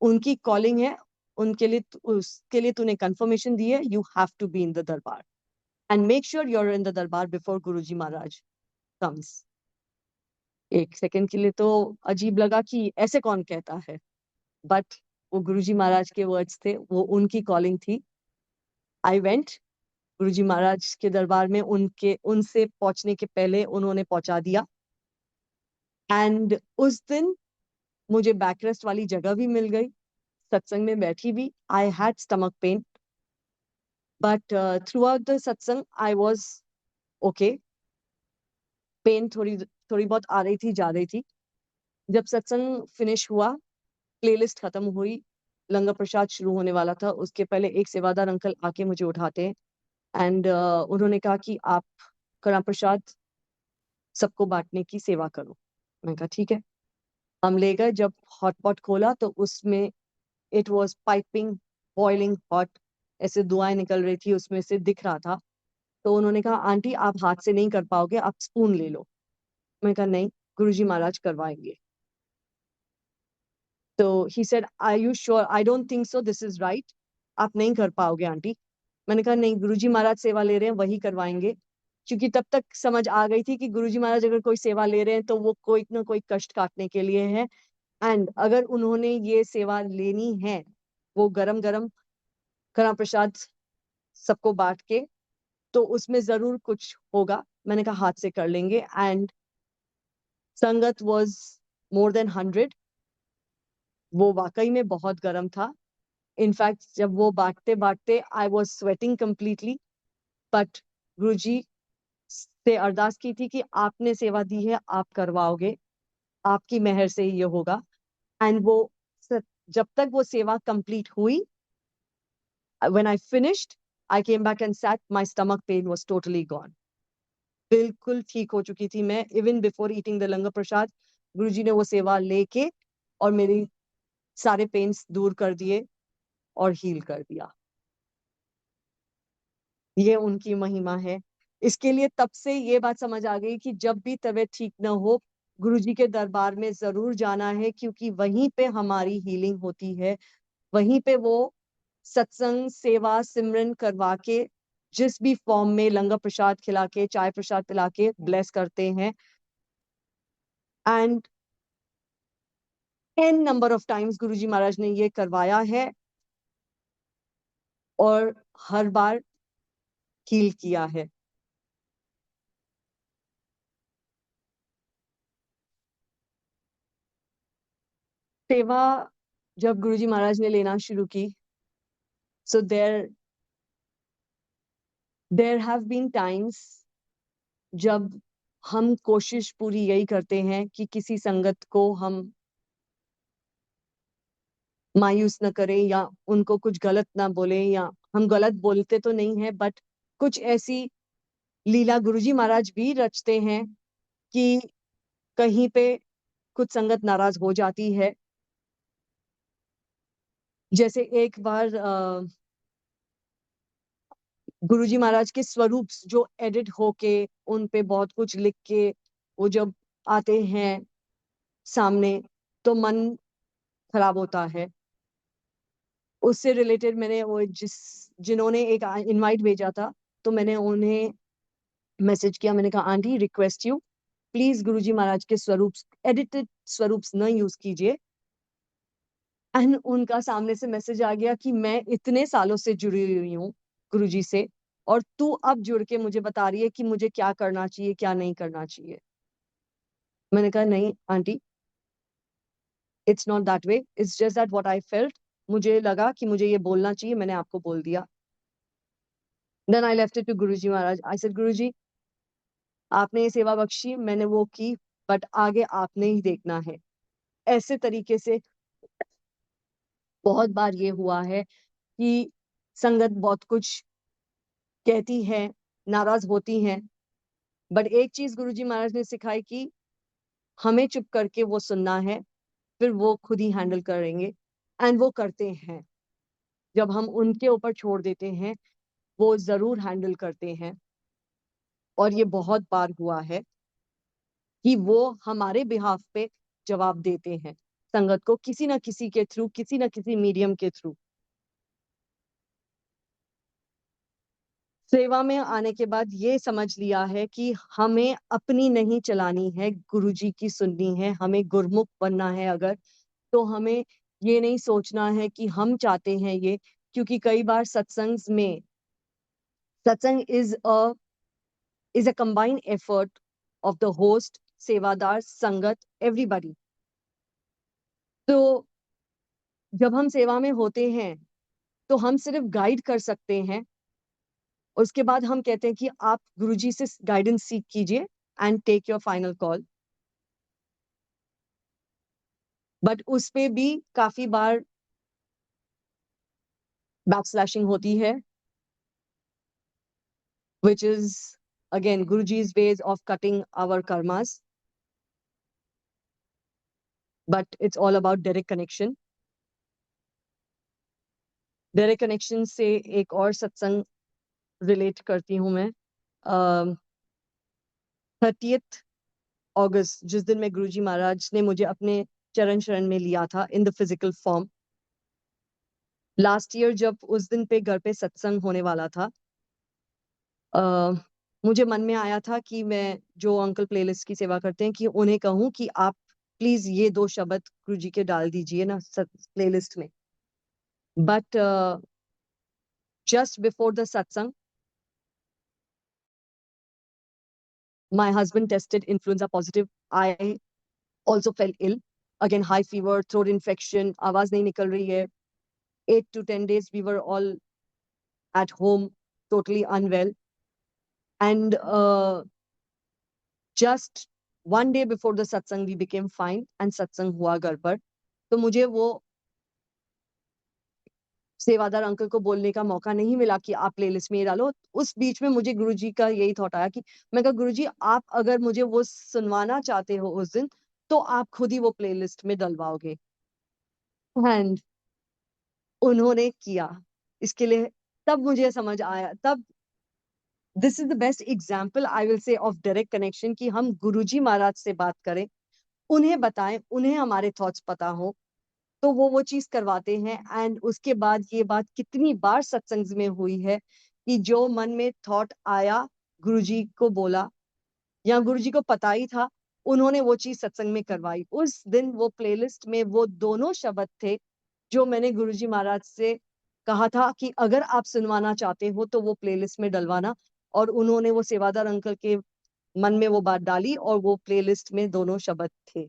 उनकी कॉलिंग है, उसके लिए तूने कंफर्मेशन दी है, you have to be in the darbar and make sure you are in the darbar before Guruji Maharaj comes. एक सेकंड के लिए तो अजीब लगा कि ऐसे कौन कहता है, बट वो गुरुजी महाराज के वर्ड्स थे, वो उनकी कॉलिंग थी। आई वेंट गुरुजी महाराज के दरबार में, उनसे पहुंचने के पहले उन्होंने पहुंचा दिया एंड उस दिन मुझे बैक रेस्ट वाली जगह भी मिल गई, सत्संग में बैठी भी। I had stomach pain but through out the satsang I was okay. Pen थोड़ी थोड़ी बहुत आ रही थी, जा रही थी। जब सत्संग फिनिश हुआ, प्लेलिस्ट खत्म हुई, लंगर प्रसाद शुरू होने वाला था, उसके पहले एक सेवादार अंकल आके मुझे उठाते हैं एंड उन्होंने कहा कि आप कड़ा प्रसाद सबको बांटने की सेवा करो। मैं कहा ठीक है। हम ले गए, जब हॉट पॉट खोला तो उसमें it was piping boiling hot, ऐसे दुआएं निकल रही थी उसमें से, दिख रहा था। तो उन्होंने कहा आंटी आप हाथ से नहीं कर पाओगे, आप स्पून ले लो। मैं कहा नहीं, गुरुजी महाराज करवाएंगे। तो he said are you sure? I don't think so, this is right, आप नहीं कर पाओगे आंटी। मैंने कहा नहीं, गुरुजी महाराज सेवा ले रहे हैं, वही करवाएंगे। क्योंकि तब तक समझ आ गई थी कि गुरुजी महाराज अगर कोई सेवा ले रहे हैं तो वो कोई ना कोई कष्ट काटने के लिए है, एंड अगर उन्होंने ये सेवा लेनी है, वो गरम गरम कड़ा प्रसाद सबको बांट के, तो उसमें जरूर कुछ होगा। मैंने कहा हाथ से कर लेंगे। एंड संगत वाज मोर देन 100। वो वाकई में बहुत गर्म था। इनफैक्ट जब वो बांटते बांटते I was sweating completely, but Guruji से अरदास की थी कि आपने सेवा दी है, आप करवाओगे, आपकी मेहर से ही ये होगा। एंड वो जब तक वो सेवा कंप्लीट हुई, when I finished, I came back and sat, my stomach pain was totally gone. बिल्कुल ठीक हो चुकी थी मैं। इवन बिफोर ईटिंग द लंगर प्रसाद, गुरुजी ने वो सेवा लेके और मेरी सारे पेन्स दूर कर दिए और हील कर दिया। ये उनकी महिमा है। इसके लिए तब से ये बात समझ आ गई कि जब भी तबीयत ठीक न हो, गुरुजी के दरबार में जरूर जाना है, क्योंकि वहीं पे हमारी हीलिंग होती है। वहीं पे वो सत्संग, सेवा, सिमरन करवा के, जिस भी फॉर्म में लंगर प्रसाद खिला के, चाय प्रसाद पिला के ब्लेस करते हैं। And n number of times Guruji Maharaj ने ये करवाया है और हर बार हील किया है। सेवा जब गुरुजी महाराज ने लेना शुरू की, so there have been times जब हम कोशिश पूरी यही करते हैं कि किसी संगत को हम मायूस न करें या उनको कुछ गलत ना बोले, या हम गलत बोलते तो नहीं है, बट कुछ ऐसी लीला गुरुजी महाराज भी रचते हैं कि कहीं पे कुछ संगत नाराज हो जाती है। जैसे एक बार गुरुजी महाराज के स्वरूप जो एडिट होके उन पे बहुत कुछ लिख के वो जब आते हैं सामने, तो मन खराब होता है। उससे रिलेटेड मैंने वो जिन्होंने एक इनवाइट भेजा था, तो मैंने उन्हें मैसेज किया। मैंने कहा आंटी, रिक्वेस्ट यू, प्लीज गुरुजी महाराज के स्वरूप, एडिटेड स्वरूप न यूज कीजिए। एंड उनका सामने से मैसेज आ गया कि मैं इतने सालों से जुड़ी हुई हूँ गुरुजी से, और तू अब जुड़ के मुझे बता रही है कि मुझे क्या करना चाहिए, क्या नहीं करना चाहिए। मैंने कहा नहीं aunty, it's not that way, it's just that what I felt. मुझे लगा कि मुझे ये बोलना चाहिए, मैंने आपको बोल दिया। Then I left it to Guruji Maharaj. I said Guruji, आपने ये सेवा बख्शी, मैंने वो की, बट आगे आपने ही देखना है। ऐसे तरीके से बहुत बार ये हुआ है कि संगत बहुत कुछ कहती है, नाराज होती हैं, बट एक चीज गुरुजी महाराज ने सिखाई कि हमें चुप करके वो सुनना है, फिर वो खुद ही हैंडल करेंगे। एंड वो करते हैं। जब हम उनके ऊपर छोड़ देते हैं, वो जरूर हैंडल करते हैं। और ये बहुत बार हुआ है कि वो हमारे बिहाफ पे जवाब देते हैं, संगत को किसी ना किसी के थ्रू, किसी ना किसी मीडियम के थ्रू। सेवा में आने के बाद ये समझ लिया है कि हमें अपनी नहीं चलानी है, गुरुजी की सुननी है। हमें गुरमुख बनना है अगर, तो हमें ये नहीं सोचना है कि हम चाहते हैं ये, क्योंकि कई बार सत्संग में, सत्संग is a combined effort of the host, सेवादार, संगत, एवरीबॉडी। तो जब हम सेवा में होते हैं तो हम सिर्फ गाइड कर सकते हैं। उसके बाद हम कहते हैं कि आप गुरुजी से गाइडेंस सीख कीजिए and take your final call. But उस पे भी काफी बार बैकस्लैशिंग होती है, which is again Guruji's ways of cutting our karmas. But it's all about direct connection. Direct connection से एक और सत्संग रिलेट करती हूँ मैं। 30th अगस्त, जिस दिन में गुरुजी महाराज ने मुझे अपने चरण शरण में लिया था in the physical form, last year जब उस दिन पे घर पे सत्संग होने वाला था, मुझे मन में आया था कि मैं जो अंकल प्लेलिस्ट की सेवा करते हैं कि उन्हें कहूँ कि आप प्लीज ये 2 शब्द गुरु जी के डाल दीजिए ना प्लेलिस्ट में. But just before the satsang, my husband tested influenza positive. I also fell ill. Again, high fever, throat infection, आवाज नहीं निकल रही है. 8 to 10 days we were all at home, totally unwell. And just one day before the satsang, we became fine and satsang हुआ घर पर. तो मुझे वो सेवादार अंकल को बोलने का मौका नहीं मिला कि आप प्लेलिस्ट में ये डालो. उस बीच में मुझे गुरुजी का यही थॉट आया कि मैं कहा गुरुजी आप अगर मुझे वो सुनवाना चाहते हो उस दिन तो आप खुद ही वो प्लेलिस्ट में डलवाओगे. एंड उन्होंने किया. इसके लिए तब मुझे समझ आया. तब this is the best example I will say of direct connection कि हम गुरुजी महाराज से बात करें, उन्हें बताएं, उन्हें हमारे थॉट्स पता हो तो वो चीज करवाते हैं. एंड उसके बाद ये बात कितनी बार सत्संग में हुई है कि जो मन में थॉट आया गुरुजी को बोला या गुरुजी को पता ही था, उन्होंने वो चीज सत्संग में करवाई. उस दिन वो प्लेलिस्ट में वो दोनों शब्द थे जो मैंने गुरुजी महाराज से कहा था कि अगर आप सुनवाना चाहते हो तो वो प्लेलिस्ट में डलवाना. और उन्होंने वो सेवादार अंकल के मन में वो बात डाली और वो प्लेलिस्ट में दोनों शब्द थे.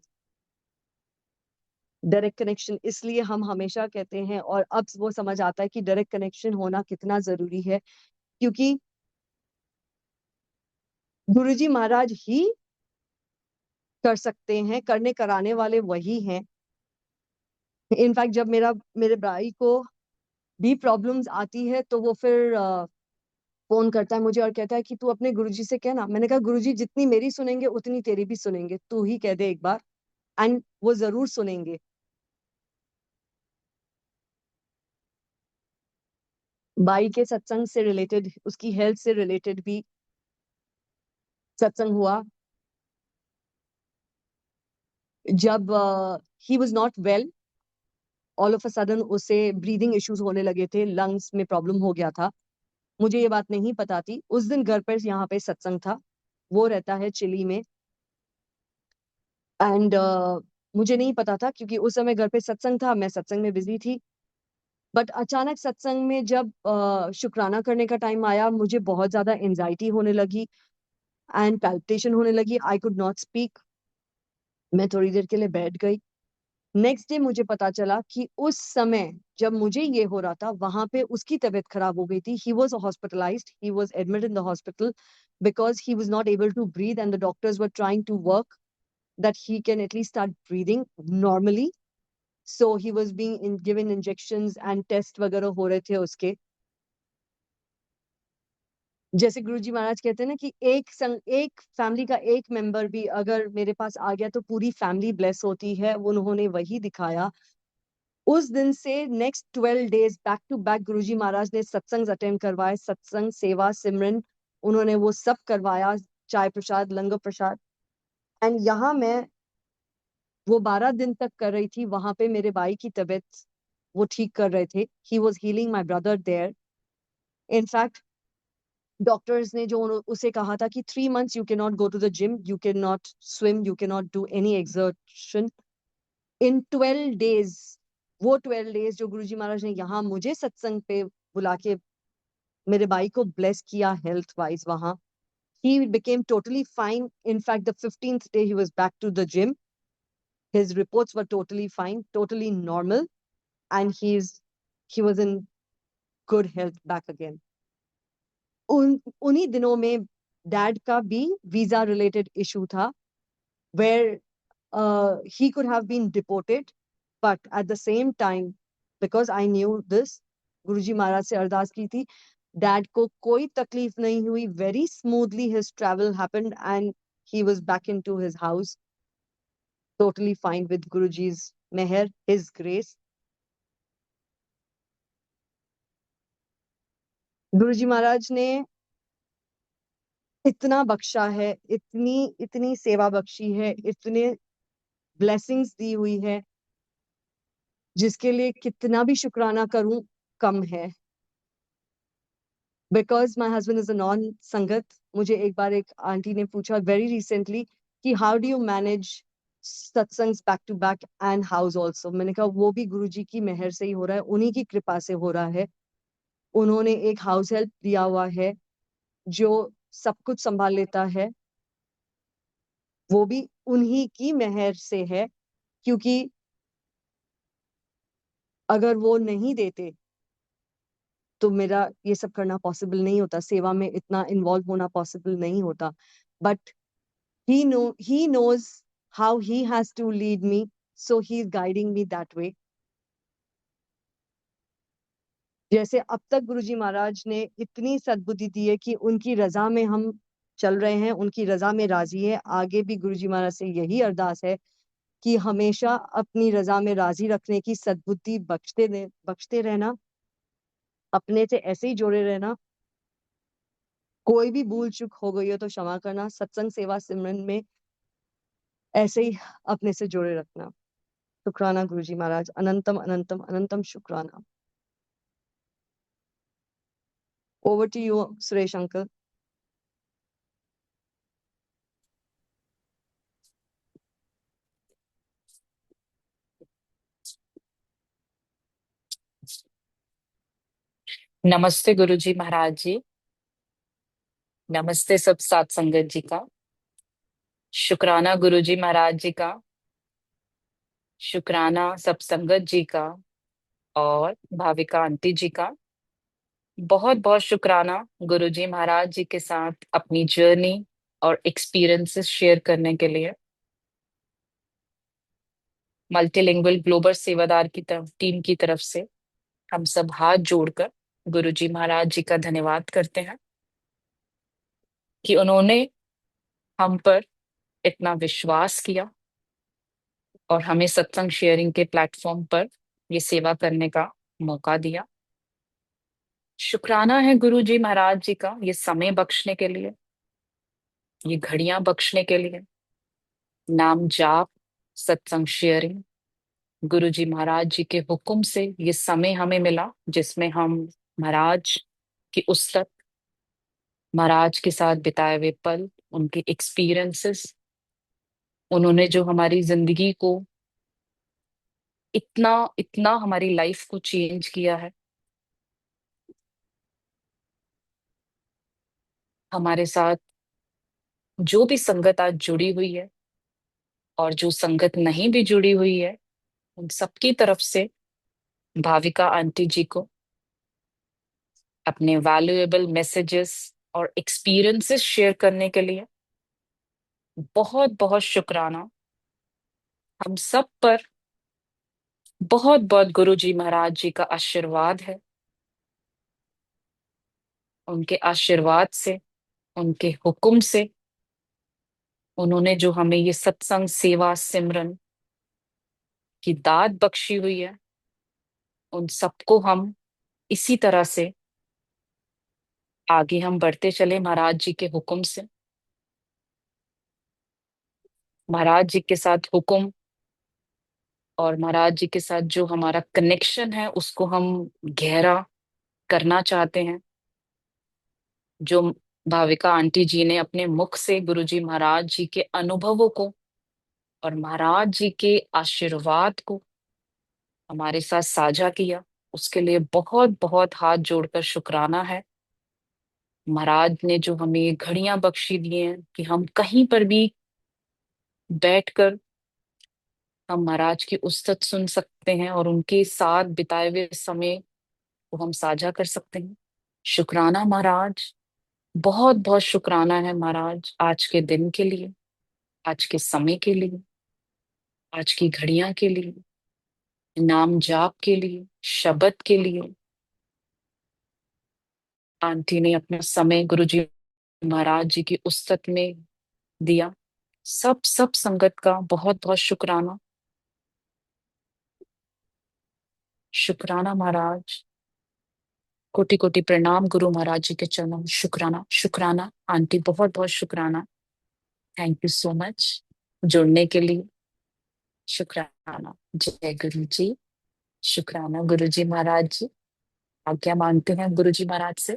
डायरेक्ट कनेक्शन इसलिए हम हमेशा कहते हैं और अब वो समझ आता है कि डायरेक्ट कनेक्शन होना कितना जरूरी है, क्योंकि गुरुजी महाराज ही कर सकते हैं, करने कराने वाले वही हैं. इनफैक्ट जब मेरे भाई को भी प्रॉब्लम्स आती है तो वो फिर फोन करता है मुझे और कहता है कि तू अपने गुरुजी से कहना. मैंने कहा गुरुजी जितनी मेरी सुनेंगे उतनी तेरी भी सुनेंगे, तू ही कह दे एक बार. एंड वो जरूर सुनेंगे. भाई के सत्संग से रिलेटेड, उसकी हेल्थ से रिलेटेड भी सत्संग हुआ. जब he was not well, all of a sudden उसे ब्रीदिंग इश्यूज होने लगे थे, लंग्स में प्रॉब्लम हो गया था. मुझे ये बात नहीं पता थी. उस दिन घर पर यहाँ पे सत्संग था. वो रहता है चिली में. एंड मुझे नहीं पता था क्योंकि उस समय घर पे सत्संग था, मैं सत्संग में बिजी थी. बट अचानक सत्संग में जब शुक्राना करने का टाइम आया, मुझे बहुत ज्यादा एंजाइटी होने लगी एंड पैल्पिटेशन होने लगी. I could not speak. मैं थोड़ी देर के लिए बैठ गई. नेक्स्ट डे मुझे पता चला कि उस समय जब मुझे ये हो रहा था वहां पे उसकी तबीयत खराब हो गई थी. He was hospitalised, he was admit in the hospital because he was not able to breathe and the doctors were trying to work that he can at least start breathing normally. So he was being given injections and test वगैरह हो रहे थे उसके. जैसे गुरुजी महाराज कहते हैं ना कि एक फैमिली का एक मेंबर भी अगर मेरे पास आ गया तो पूरी फैमिली ब्लेस होती है. उन्होंने वही दिखाया. उस दिन से next 12 days back to back Guruji Maharaj ने सत्संग अटेंड करवाए. सत्संग, सेवा, सिमरन, उन्होंने वो सब करवाया. चाय प्रसाद, लंगर प्रसाद. एंड यहाँ मैं वो 12 दिन तक कर रही थी. वहां पे मेरे भाई की तबीयत वो ठीक कर रहे थे. He was healing my brother there. In fact doctors ने जो उसे कहा था कि 3 months you can not go to the gym, you can not swim, you can not do any exertion. In 12 days, वो 12 डेज जो गुरुजी महाराज ने यहाँ मुझे सत्संग पे बुला के मेरे भाई को ब्लेस किया हेल्थ वाइज, वहां he became totally fine. In fact, the 15th day he was back to the gym. His reports were totally fine, totally normal, and he was in good health back again. उन्हीं दिनों में dad का भी visa related issue था, where he could have been deported, but at the same time, because I knew this, गुरुजी महाराज से अरदास की थी, डैड को कोई तकलीफ नहीं हुई. very smoothly his travel happened and he was back into his house, totally fine with Guruji's meher, his grace. गुरुजी महाराज ने इतना बख्शा है, इतनी इतनी सेवा बख्शी है, इतने ब्लेसिंग्स दी हुई है, जिसके लिए कितना भी शुक्राना करूं कम है. Because my husband is a non sangat. मुझे एक बार एक आंटी ने पूछा वेरी रिसेंटली कि how do you manage satsang back to back and house also. मैंने कहा वो भी गुरुजी की मेहर से ही हो रहा है, उन्हीं की कृपा से हो रहा है। उन्होंने एक हाउस हेल्प दिया हुआ है जो सब कुछ संभाल लेता है, वो भी उन्हीं की मेहर से है, क्योंकि अगर वो नहीं देते तो मेरा ये सब करना पॉसिबल नहीं होता, सेवा में इतना इन्वॉल्व होना पॉसिबल नहीं होता। But he knows how he has to lead me, so he is guiding me that way. जैसे अब तक गुरुजी महाराज ने इतनी सद्बुद्धि दी है कि उनकी रजा में हम चल रहे हैं, उनकी रजा में राजी है। आगे भी गुरुजी महाराज से यही अरदास है कि हमेशा अपनी रजा में राजी रखने की सद्बुद्धि बख्शते रहना, अपने से ऐसे ही जुड़े रहना। कोई भी भूल चूक हो गई हो तो क्षमा करना, सत्संग सेवा सिमरन में ऐसे ही अपने से जुड़े रखना। शुक्राना गुरुजी महाराज, अनंतम अनंतम अनंतम शुक्राना। Over to you, Suresh uncle. नमस्ते गुरुजी महाराज जी। नमस्ते सब साथ संगत जी का। शुक्राना गुरुजी महाराज जी का, शुक्राना सब संगत जी का और भाविका आंटी जी का। बहुत बहुत शुक्राना गुरुजी महाराज जी के साथ अपनी जर्नी और एक्सपीरियंसेस शेयर करने के लिए। मल्टीलिंगुअल ग्लोबल सेवादार की तरफ टीम की तरफ से हम सब हाथ जोड़कर गुरुजी महाराज जी का धन्यवाद करते हैं कि उन्होंने हम पर इतना विश्वास किया और हमें सत्संग शेयरिंग के प्लेटफॉर्म पर ये सेवा करने का मौका दिया। शुक्राना है गुरु जी महाराज जी का ये समय बख्शने के लिए, ये घड़ियां बख्शने के लिए। नाम जाप, सत्संग शेयरिंग, गुरु जी महाराज जी के हुक्म से ये समय हमें मिला जिसमें हम महाराज की उस्तत, महाराज के साथ बिताए हुए पल, उनके एक्सपीरियंसेस, उन्होंने जो हमारी जिंदगी को इतना इतना हमारी लाइफ को चेंज किया है। हमारे साथ जो भी संगत आज जुड़ी हुई है और जो संगत नहीं भी जुड़ी हुई है, उन सबकी तरफ से भाविका आंटी जी को अपने वैल्यूएबल मैसेजेस और एक्सपीरियंसेस शेयर करने के लिए बहुत बहुत शुक्राना। हम सब पर बहुत बहुत गुरु जी महाराज जी का आशीर्वाद है। उनके आशीर्वाद से, उनके हुक्म से, उन्होंने जो हमें ये सत्संग सेवा सिमरन की दात बख्शी हुई है, उन सबको हम इसी तरह से आगे हम बढ़ते चले महाराज जी के हुक्म से। महाराज जी के साथ हुक्म और महाराज जी के साथ जो हमारा कनेक्शन है उसको हम गहरा करना चाहते हैं। जो भाविका आंटी जी ने अपने मुख से गुरुजी महाराज जी के अनुभवों को और महाराज जी के आशीर्वाद को हमारे साथ साझा किया, उसके लिए बहुत बहुत हाथ जोड़कर शुक्राना है। महाराज ने जो हमें ये घड़ियां बख्शी दी हैं कि हम कहीं पर भी बैठकर हम महाराज की उस्तत सुन सकते हैं और उनके साथ बिताए हुए समय को हम साझा कर सकते हैं। शुक्राना महाराज, बहुत बहुत शुक्राना है महाराज, आज के दिन के लिए, आज के समय के लिए, आज की घड़ियां के लिए, नाम जाप के लिए, शब्द के लिए। आंटी ने अपना समय गुरुजी महाराज जी की उस्तत में दिया। सब सब संगत का बहुत बहुत शुक्राना। शुक्राना महाराज, कोटि कोटि प्रणाम गुरु महाराज जी के चरणों में। शुक्राना शुक्राना आंटी, बहुत बहुत शुक्राना। थैंक यू सो मच जुड़ने के लिए। शुक्राना। जय गुरु जी। शुक्राना गुरु जी महाराज जी। आज्ञा मांगते हैं गुरु जी महाराज से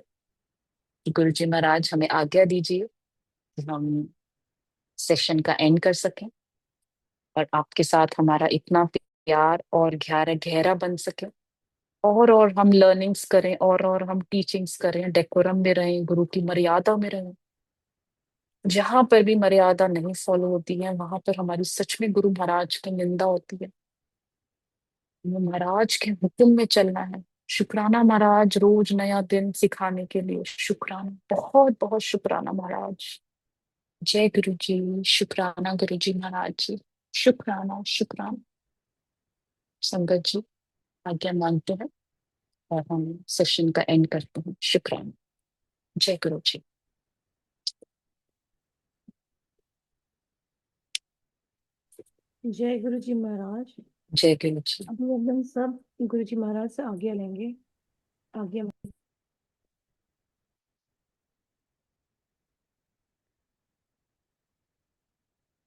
कि गुरु जी महाराज हमें आज्ञा दीजिए कि हम सेशन का एंड कर सकें और आपके साथ हमारा इतना प्यार और गहरा गहरा बन सके, और हम लर्निंग्स करें, और हम टीचिंग्स करें, डेकोरम में रहें, गुरु की मर्यादा में रहें। जहां पर भी मर्यादा नहीं फॉलो होती है वहां पर हमारी सच में गुरु महाराज की निंदा होती है। हमें महाराज के हुक्म में चलना है। शुक्राना महाराज, रोज नया दिन सिखाने के लिए शुक्राना, बहुत बहुत शुक्राना महाराज। जय गुरु जी, शुक्राना गुरु जी महाराज जी, शुक्राना शुक्राना। संगत जी आज्ञा मानते हैं और हम सेशन का एंड करते हैं। शुक्राना। जय गुरु जी। जय गुरु जी महाराज। जय गुरु जी। अब हम एकदम सब गुरु जी महाराज से आज्ञा लेंगे। आज्ञा।